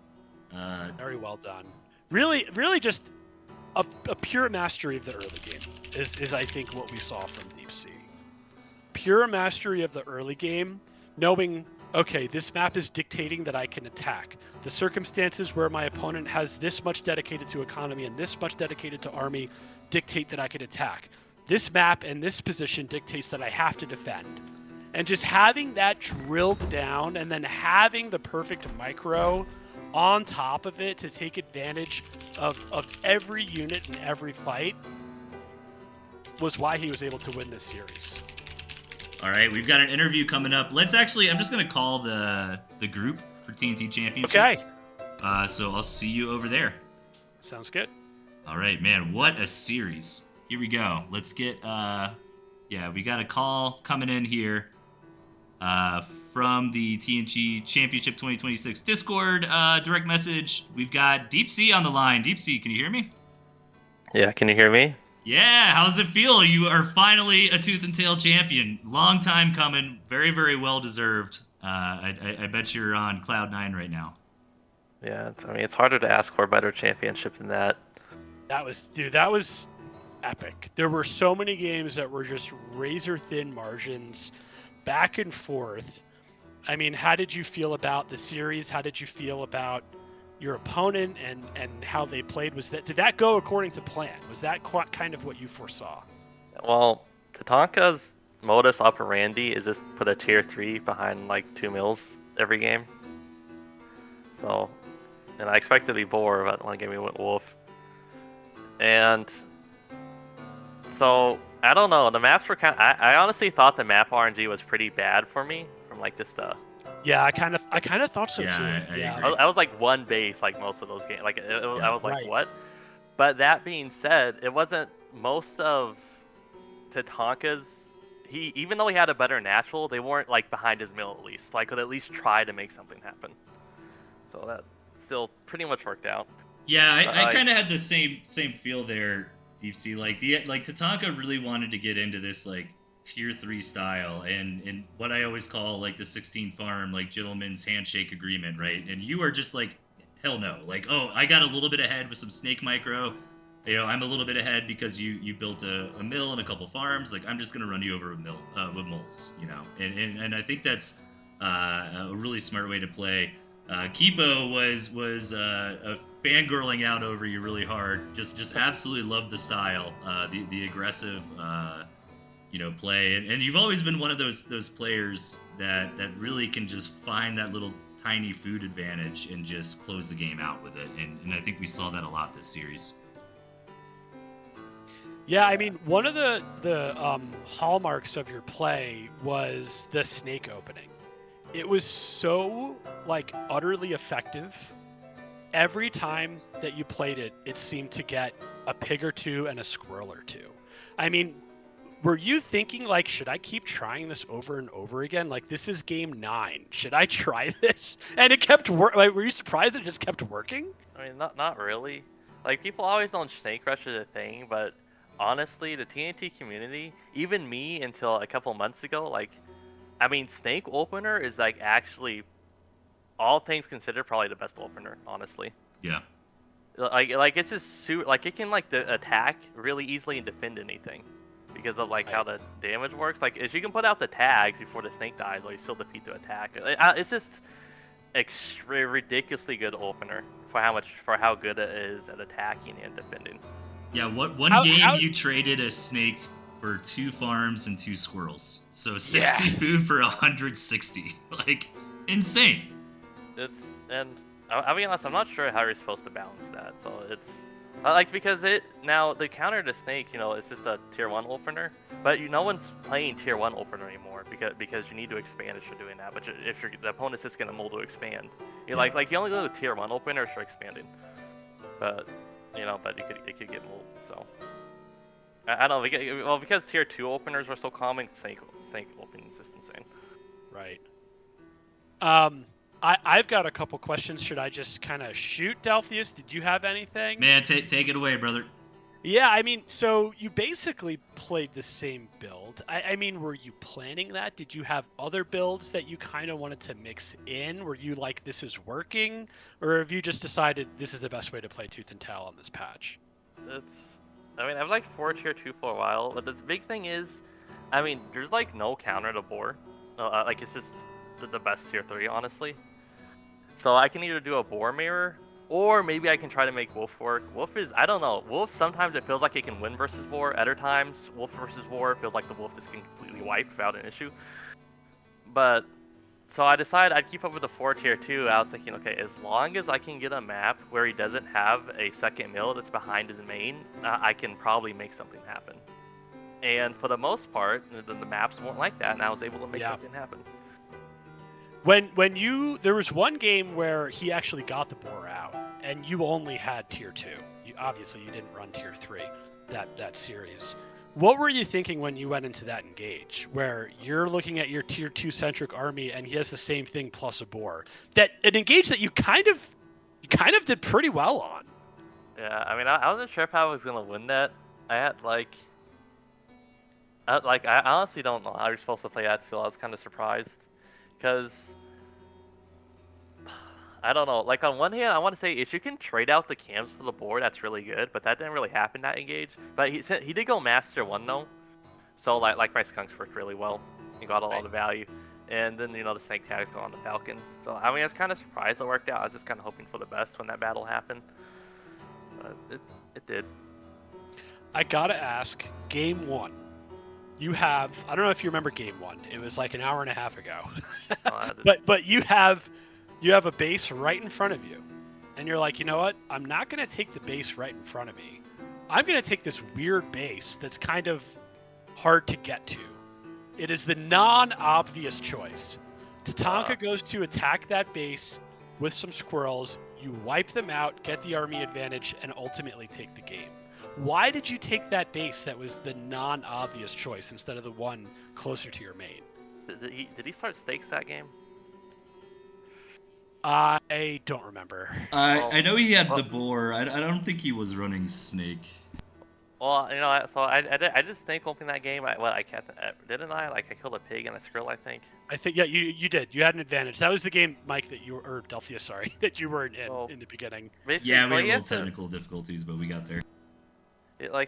Very well done. Really, really just a pure mastery of the early game is I think what we saw from DeepSea. Pure mastery of the early game, knowing, okay, this map is dictating that I can attack. The circumstances where my opponent has this much dedicated to economy and this much dedicated to army dictate that I can attack. This map and this position dictates that I have to defend. And just having that drilled down and then having the perfect micro on top of it to take advantage of every unit in every fight was why he was able to win this series. All right, we've got an interview coming up. I'm just going to call the group for TNT Championship. Okay. So I'll see you over there. Sounds good. All right, man, what a series. Here we go. Let's get, we got a call coming in here. From the TNT Championship 2026 Discord direct message. We've got DeepSea on the line. DeepSea, can you hear me? Yeah, can you hear me? Yeah, how's it feel? You are finally a Tooth and Tail champion. Long time coming. Very, very well deserved. I bet you're on cloud 9 right now. Yeah, it's harder to ask for a better championship than that. That was epic. There were so many games that were just razor thin margins, back and forth. I mean, how did you feel about the series? How did you feel about your opponent and how they played? Did that go according to plan? Was that kind of what you foresaw? Well, Tatanka's modus operandi is just put a tier 3 behind like 2 mils every game. So, and I expected to be Boar, but one game we went Wolf. And so, I don't know. The maps were I honestly thought the map RNG was pretty bad for me from like just Yeah, I kind of thought so too. I was like one base like most of those games. Like I was like right. What? But that being said, it wasn't most of Tatanka's. Even though he had a better natural, they weren't like behind his mill at least. Like could at least try to make something happen. So that still pretty much worked out. Yeah, I kind of had the same feel there. DeepSea, like Tatanka really wanted to get into this like tier 3 style and what I always call like the 16 farm like gentleman's handshake agreement, right? And you are just like, hell no, like, oh, I got a little bit ahead with some snake micro, I'm a little bit ahead because you built a mill and a couple farms, like I'm just gonna run you over with moles, and I think that's a really smart way to play. Kipo was a fangirling out over you really hard. Just absolutely loved the style, the aggressive, play. And you've always been one of those players that really can just find that little tiny food advantage and just close the game out with it. And I think we saw that a lot this series. Yeah, I mean, one of the hallmarks of your play was the snake opening. It was so like utterly effective. Every time that you played it, it seemed to get a pig or two and a squirrel or two. I mean, were you thinking like, should I keep trying this over and over again? Like, this is game 9. Should I try this? And it kept working. Like, were you surprised it just kept working? I mean, not really. Like, people always on Snake Rush is a thing, but honestly, the TNT community, even me until a couple months ago, like, I mean, Snake Opener is like actually, all things considered, probably the best opener, honestly. Yeah. Like it's just like it can like attack really easily and defend anything, because of like how the damage works. Like if you can put out the tags before the snake dies, or you still defeat the attack. It's just ridiculously good opener for how good it is at attacking and defending. Yeah. One game you traded a snake for 2 farms and 2 squirrels, so 60 food for 160. Like insane. And I'll be honest, I'm not sure how you're supposed to balance that. So Like, because now the counter to Snake, it's just a tier 1 opener, but no one's playing tier 1 opener anymore because you need to expand if you're doing that. But if the opponent's just gonna mull to expand, you're like you only go to tier 1 opener if you're expanding. But but it could get mulled. So I don't know. Because tier 2 openers were so common, Snake opening is just insane. Right. I've got a couple questions. Should I just kind of shoot, Delphius? Did you have anything? Man, take it away, brother. Yeah, I mean, so you basically played the same build. I mean, were you planning that? Did you have other builds that you kind of wanted to mix in? Were you like, this is working? Or have you just decided this is the best way to play Tooth and Tail on this patch? I've liked 4 tier 2 for a while, but the big thing is, there's like no counter to boar. Like, it's just the best tier 3, honestly. So I can either do a boar mirror, or maybe I can try to make Wolf work. I don't know. Wolf, sometimes it feels like it can win versus boar. Other times, Wolf versus boar feels like the Wolf just can completely wipe without an issue. But, so I decided I'd keep up with the 4 tier 2. I was thinking, okay, as long as I can get a map where he doesn't have a second mill that's behind his main, I can probably make something happen. And for the most part, the maps weren't like that, and I was able to make something happen. There was one game where he actually got the boar out, and you only had tier 2. Obviously you didn't run tier 3 that series. What were you thinking when you went into that engage, where you're looking at your tier 2 centric army and he has the same thing plus a boar? An engage that you kind of did pretty well on. Yeah, I wasn't sure if I was gonna win that. I honestly don't know how you're supposed to play that still. I was kind of surprised. Because, I don't know, like on one hand, I want to say if you can trade out the cams for the board, that's really good, but that didn't really happen that engage. But he did go Master 1 though, so like my skunks worked really well. He got a lot of value. And then, the snake tags go on the Falcons. So, I was kind of surprised it worked out. I was just kind of hoping for the best when that battle happened. But it did. I gotta ask, game 1. You have, I don't know if you remember game 1. It was like an hour and a half ago. But you have a base right in front of you. And you're like, you know what? I'm not going to take the base right in front of me. I'm going to take this weird base that's kind of hard to get to. It is the non-obvious choice. Tatanka goes to attack that base with some squirrels. You wipe them out, get the army advantage, and ultimately take the game. Why did you take that base that was the non-obvious choice instead of the one closer to your main? Did he start stakes that game? I don't remember. I know he had the boar. I don't think he was running snake. Well, so I did snake open that game. Didn't I? Like, I killed a pig and a squirrel, I think. I think, yeah, you did. You had an advantage. That was the game, Mike, or Delphius, sorry, that you were in the beginning. Yeah, we had little technical difficulties, but we got there.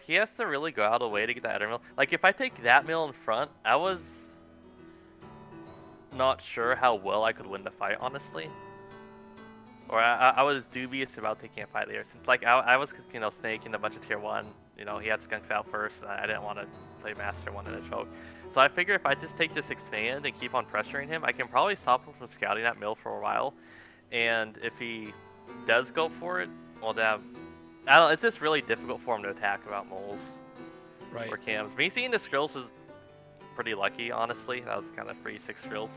He has to really go out of the way to get that other mill. Like, if I take that mill in front, I was not sure how well I could win the fight, honestly. Or I was dubious about taking a fight there. Since, I was, snaking a bunch of tier 1. He had skunks out first, and I didn't want to play Master 1 in a choke. So I figure if I just take this expand and keep on pressuring him, I can probably stop him from scouting that mill for a while. And if he does go for it, well, it's just really difficult for him to attack without moles or cams. Me seeing the skrills was pretty lucky, honestly. That was kind of free 6 skrills.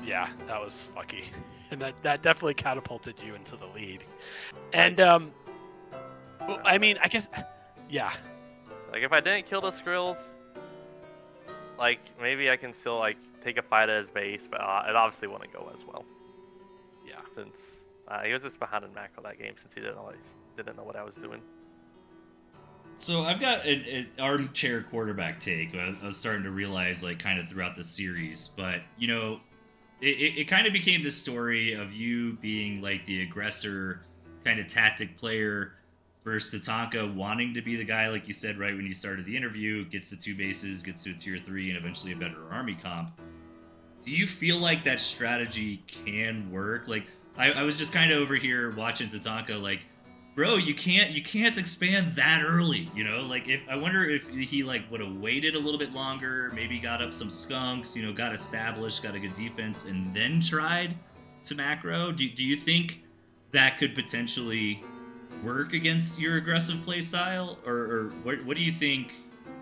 Yeah, that was lucky. And that definitely catapulted you into the lead. And, I guess, yeah. Like, if I didn't kill the skrills, maybe I can still, take a fight at his base, but it obviously wouldn't go as well. Yeah. Since he was just behind in macro that game, since he didn't know what I was doing. So I've got an armchair quarterback take. I was starting to realize, kind of throughout the series, but it kind of became this story of you being the aggressor kind of tactic player versus Tatanka wanting to be the guy, like you said right when you started the interview, gets to 2 bases, gets to a tier 3, and eventually a better army comp. Do you feel like that strategy can work? I was just kind of over here watching Tatanka, bro, you can't expand that early, if I wonder if he would have waited a little bit longer, maybe got up some skunks, got established, got a good defense, and then tried to macro. Do you think that could potentially work against your aggressive play style, or what do you think?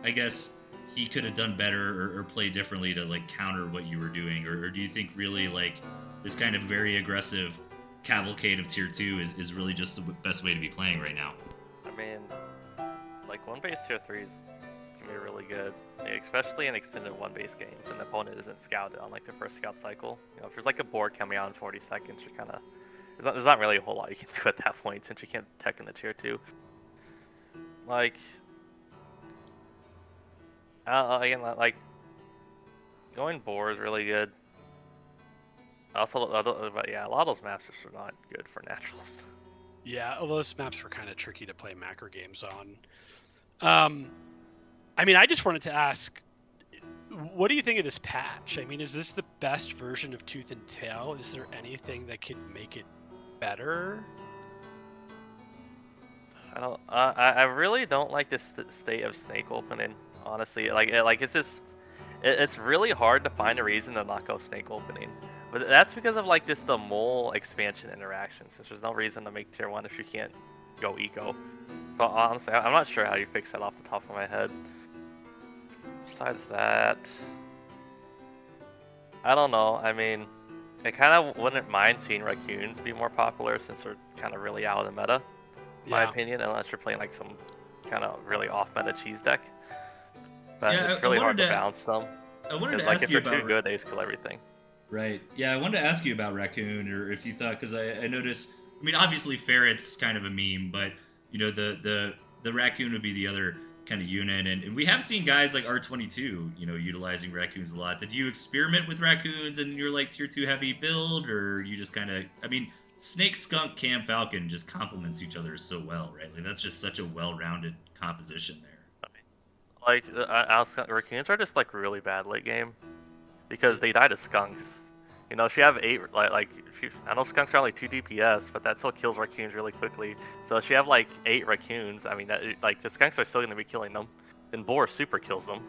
I guess he could have done better or play differently to like counter what you were doing, or do you think really like this kind of very aggressive cavalcade of tier two is really just the best way to be playing right now? I mean, like one base tier threes can be really good, especially in extended one base games, and the opponent isn't scouted on like the first scout cycle. You know, if there's like a board coming out in 40 seconds, you're kind of there's not really a whole lot you can do at that point since you can't tech in the tier two. Like, again, like going boar is really good. Also, but yeah, a lot of those maps are not good for naturals. Yeah, all those maps were kind of tricky to play macro games on. I mean, I just wanted to ask, what do you think of this patch? I mean, is this the best version of Tooth and Tail? Is there anything that could make it better? I really don't like this state of snake opening. Honestly, like it's just it's really hard to find a reason to not go snake opening. But that's because of like just the mole expansion interaction. Since there's no reason to make tier one if you can't go eco. So honestly, I'm not sure how you fix that off the top of my head. Besides that, I don't know. I mean, I kind of wouldn't mind seeing raccoons be more popular since they're kind of really out of the meta, in my opinion, unless you're playing like some kind of really off-meta cheese deck. But Yeah, it's really hard to balance them. I wanted to Like ask if you they're about too good, they just kill everything. right. Yeah, I wanted to ask you about raccoon, or if you thought, because I noticed. I mean, obviously ferret's kind of a meme, but you know the raccoon would be the other kind of unit, and we have seen guys like R22, you know, utilizing raccoons a lot. Did you experiment with raccoons in your like tier two heavy build, or you just kind of? I mean, Snake, Skunk, Cam, Falcon just complements each other so well, right? Like that's just such a well-rounded composition there. Like raccoons are just like really bad late game because they die to skunks. You know, if you have 8 I know skunks are only 2 DPS, but that still kills raccoons really quickly. So if you have like 8 raccoons, I mean, like the skunks are still going to be killing them. And boar super kills them,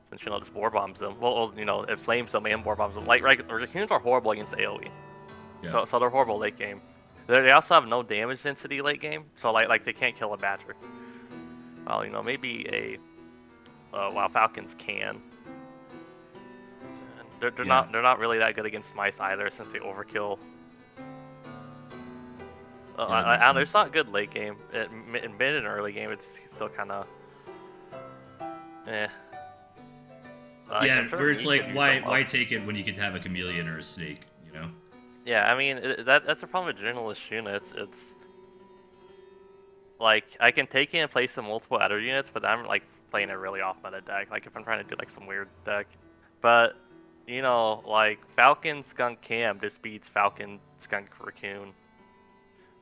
since you know just boar bombs them. Well, you know, it flames them and boar bombs them. Like raccoons are horrible against AOE, Yeah. so they're horrible late game. They also have no damage density late game, so like they can't kill a badger. Well, you know, maybe a while falcons can. They're not really that good against mice either, since they overkill. It's not good late game. In mid and early game, it's still kind of eh. Yeah, where it's like, why take it when you could have a chameleon or a snake, you know? Yeah, I mean that's a problem with generalist units. It's like I can take it and play some multiple other units, but I'm like playing a really off meta deck. Like if I'm trying to do like some weird deck, but you know, like Falcon Skunk Cam just beats Falcon Skunk Raccoon.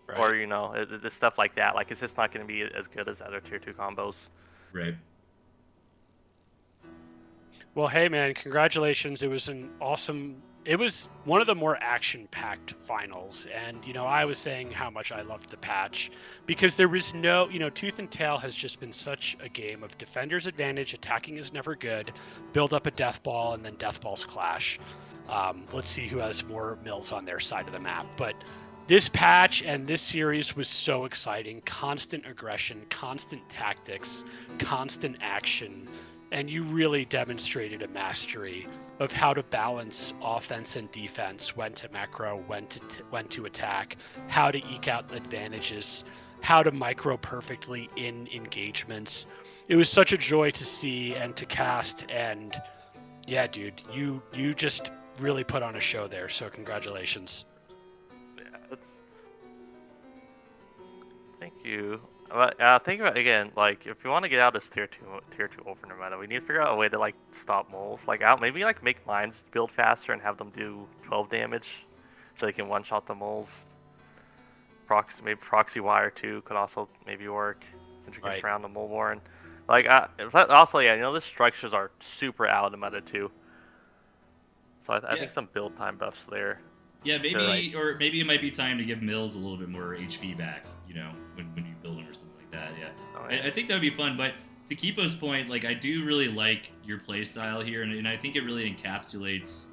Right. Or, you know, the stuff like that. Like, it's just not going to be as good as other tier 2 combos. Right. Well, hey, man, congratulations. It was it was one of the more action-packed finals. And, you know, I was saying how much I loved the patch because there was no, you know, Tooth and Tail has just been such a game of defender's advantage. Attacking is never good. Build up a death ball and then death balls clash. Let's see who has more mills on their side of the map. But this patch and this series was so exciting. Constant aggression, constant tactics, constant action. And you really demonstrated a mastery of how to balance offense and defense, when to macro, when to attack, how to eke out advantages, how to micro perfectly in engagements. It was such a joy to see and to cast. And yeah, dude, you just really put on a show there. So congratulations. Thank you. But think about again, like if you want to get out of this tier two over meta, we need to figure out a way to like stop moles. Like maybe like make mines build faster and have them do 12 damage, so they can one shot the moles. Maybe proxy wire too could also maybe work since you can surround the mole warren. Like also yeah, you know the structures are super out of the meta too. So I think some build time buffs there. Yeah, maybe or maybe it might be time to give Mills a little bit more HP back. You know, when you build him or something like that. Yeah, I think that would be fun. But to Kipo's point, like I do really like your play style here, and I think it really encapsulates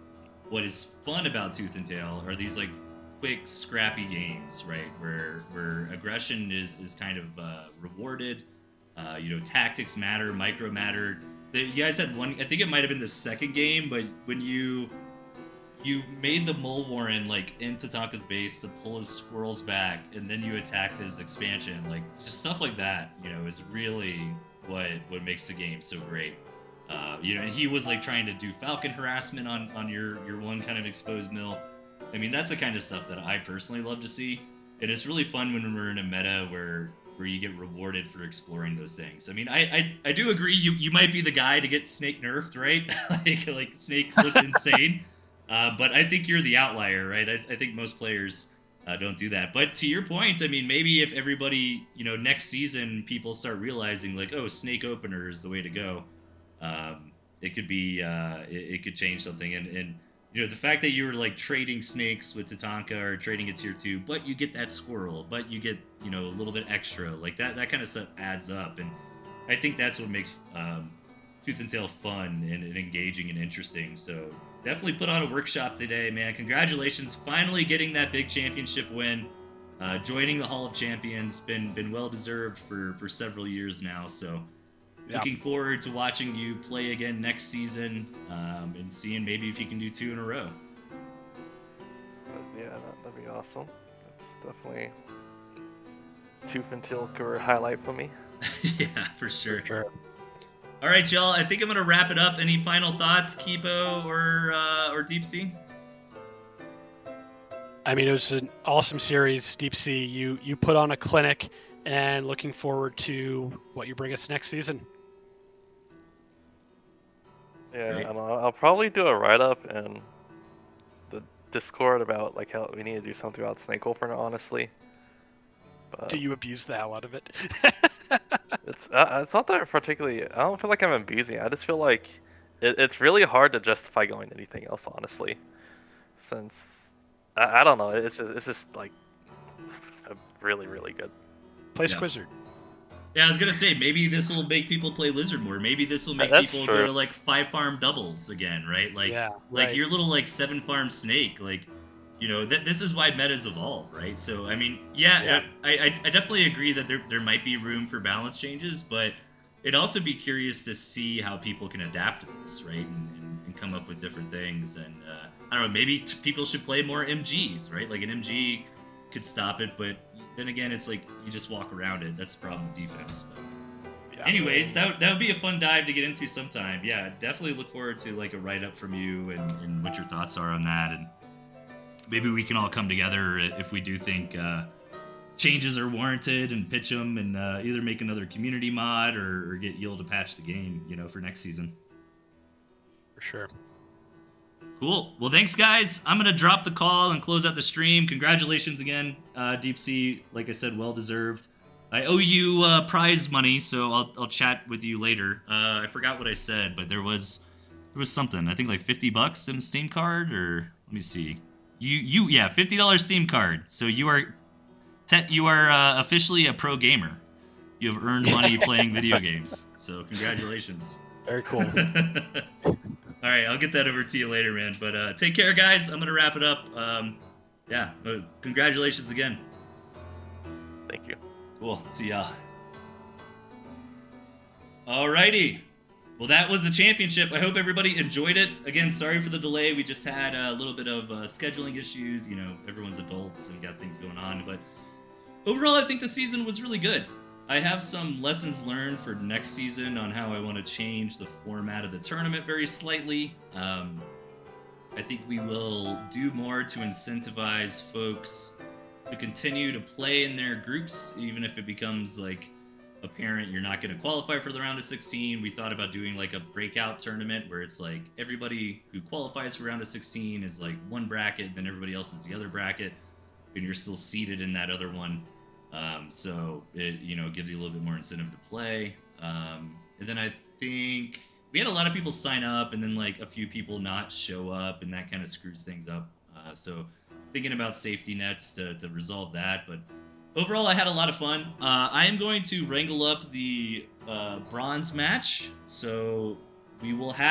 what is fun about Tooth and Tail. Are these like quick, scrappy games, right? Where aggression is kind of rewarded. Tactics matter, micro matter. You guys had one. I think it might have been the second game, but when you made the Mole Warren like in Tatanka's base to pull his squirrels back, and then you attacked his expansion. Like just stuff like that, is really what makes the game so great. And he was like trying to do Falcon harassment on your one kind of exposed mill. I mean, that's the kind of stuff that I personally love to see. And it's really fun when we're in a meta where you get rewarded for exploring those things. I mean, I do agree you might be the guy to get Snake nerfed, right? like Snake looked insane. But I think you're the outlier, right? I think most players don't do that. But to your point, I mean, maybe if everybody, next season, people start realizing like, oh, Snake opener is the way to go. It could be, it could change something. And the fact that you were like trading snakes with Tatanka or trading a tier 2, but you get that squirrel, but you get, a little bit extra, like that kind of stuff adds up. And I think that's what makes Tooth and Tail fun and engaging and interesting. So definitely put on a workshop today, man. Congratulations, finally getting that big championship win, joining the Hall of Champions. Been well deserved for several years now. So looking forward to watching you play again next season, and seeing maybe if you can do 2 in a row. Yeah, that'd be awesome. That's definitely Tooth and Tail career highlight for me. Yeah, for sure. For sure. All right, y'all. I think I'm gonna wrap it up. Any final thoughts, Kipo or DeepSea? I mean, it was an awesome series, DeepSea. You put on a clinic, and looking forward to what you bring us next season. Yeah, Great. and I'll probably do a write-up in the Discord about like how we need to do something about Snake Opener, honestly. But Do you abuse the hell out of it? it's not that particularly. I don't feel like I'm abusing it. I just feel like it's really hard to justify going to anything else, honestly. Since I don't know, it's just like really good. Play Yeah. Squizzard. Yeah, I was gonna say maybe this will make people play Lizard more. Maybe this will make That's people true. go to like 5 farm doubles again, right? Like, Yeah, like right. your little like 7 farm snake. Like, this is why metas evolve, right? So I mean, Yeah. I definitely agree that there might be room for balance changes, but it'd also be curious to see how people can adapt to this, right? And come up with different things. And I don't know, maybe people should play more MGs, right? Like an MG could stop it, but then again, it's like you just walk around it. That's the problem with defense. But Yeah. anyways, that would be a fun dive to get into sometime. Yeah, definitely look forward to like a write up from you and what your thoughts are on that, and maybe we can all come together if we do think changes are warranted and pitch them, and either make another community mod or get Yield to patch the game, for next season. For sure. Cool. Well, thanks, guys. I'm going to drop the call and close out the stream. Congratulations again, DeepSea. Like I said, well deserved. I owe you prize money, so I'll chat with you later. I forgot what I said, but there was something. I think like $50 in a Steam card, or let me see. Yeah, $50 Steam card. So you are officially a pro gamer. You have earned money playing video games. So congratulations. Very cool. All right, I'll get that over to you later, man. But take care, guys. I'm gonna wrap it up. Congratulations again. Thank you. Cool. See y'all. Alrighty. Well, that was the championship. I hope everybody enjoyed it. Again, sorry for the delay. We just had a little bit of scheduling issues. Everyone's adults and got things going on. But overall, I think the season was really good. I have some lessons learned for next season on how I want to change the format of the tournament very slightly. I think we will do more to incentivize folks to continue to play in their groups, even if it becomes like apparent you're not going to qualify for the round of 16. We thought about doing like a breakout tournament where it's like everybody who qualifies for round of 16 is like one bracket, then everybody else is the other bracket, and you're still seated in that other one. So it gives you a little bit more incentive to play. And then I think we had a lot of people sign up, and then like a few people not show up, and that kind of screws things up. So thinking about safety nets to resolve that. But overall, I had a lot of fun. I am going to wrangle up the bronze match, so we will have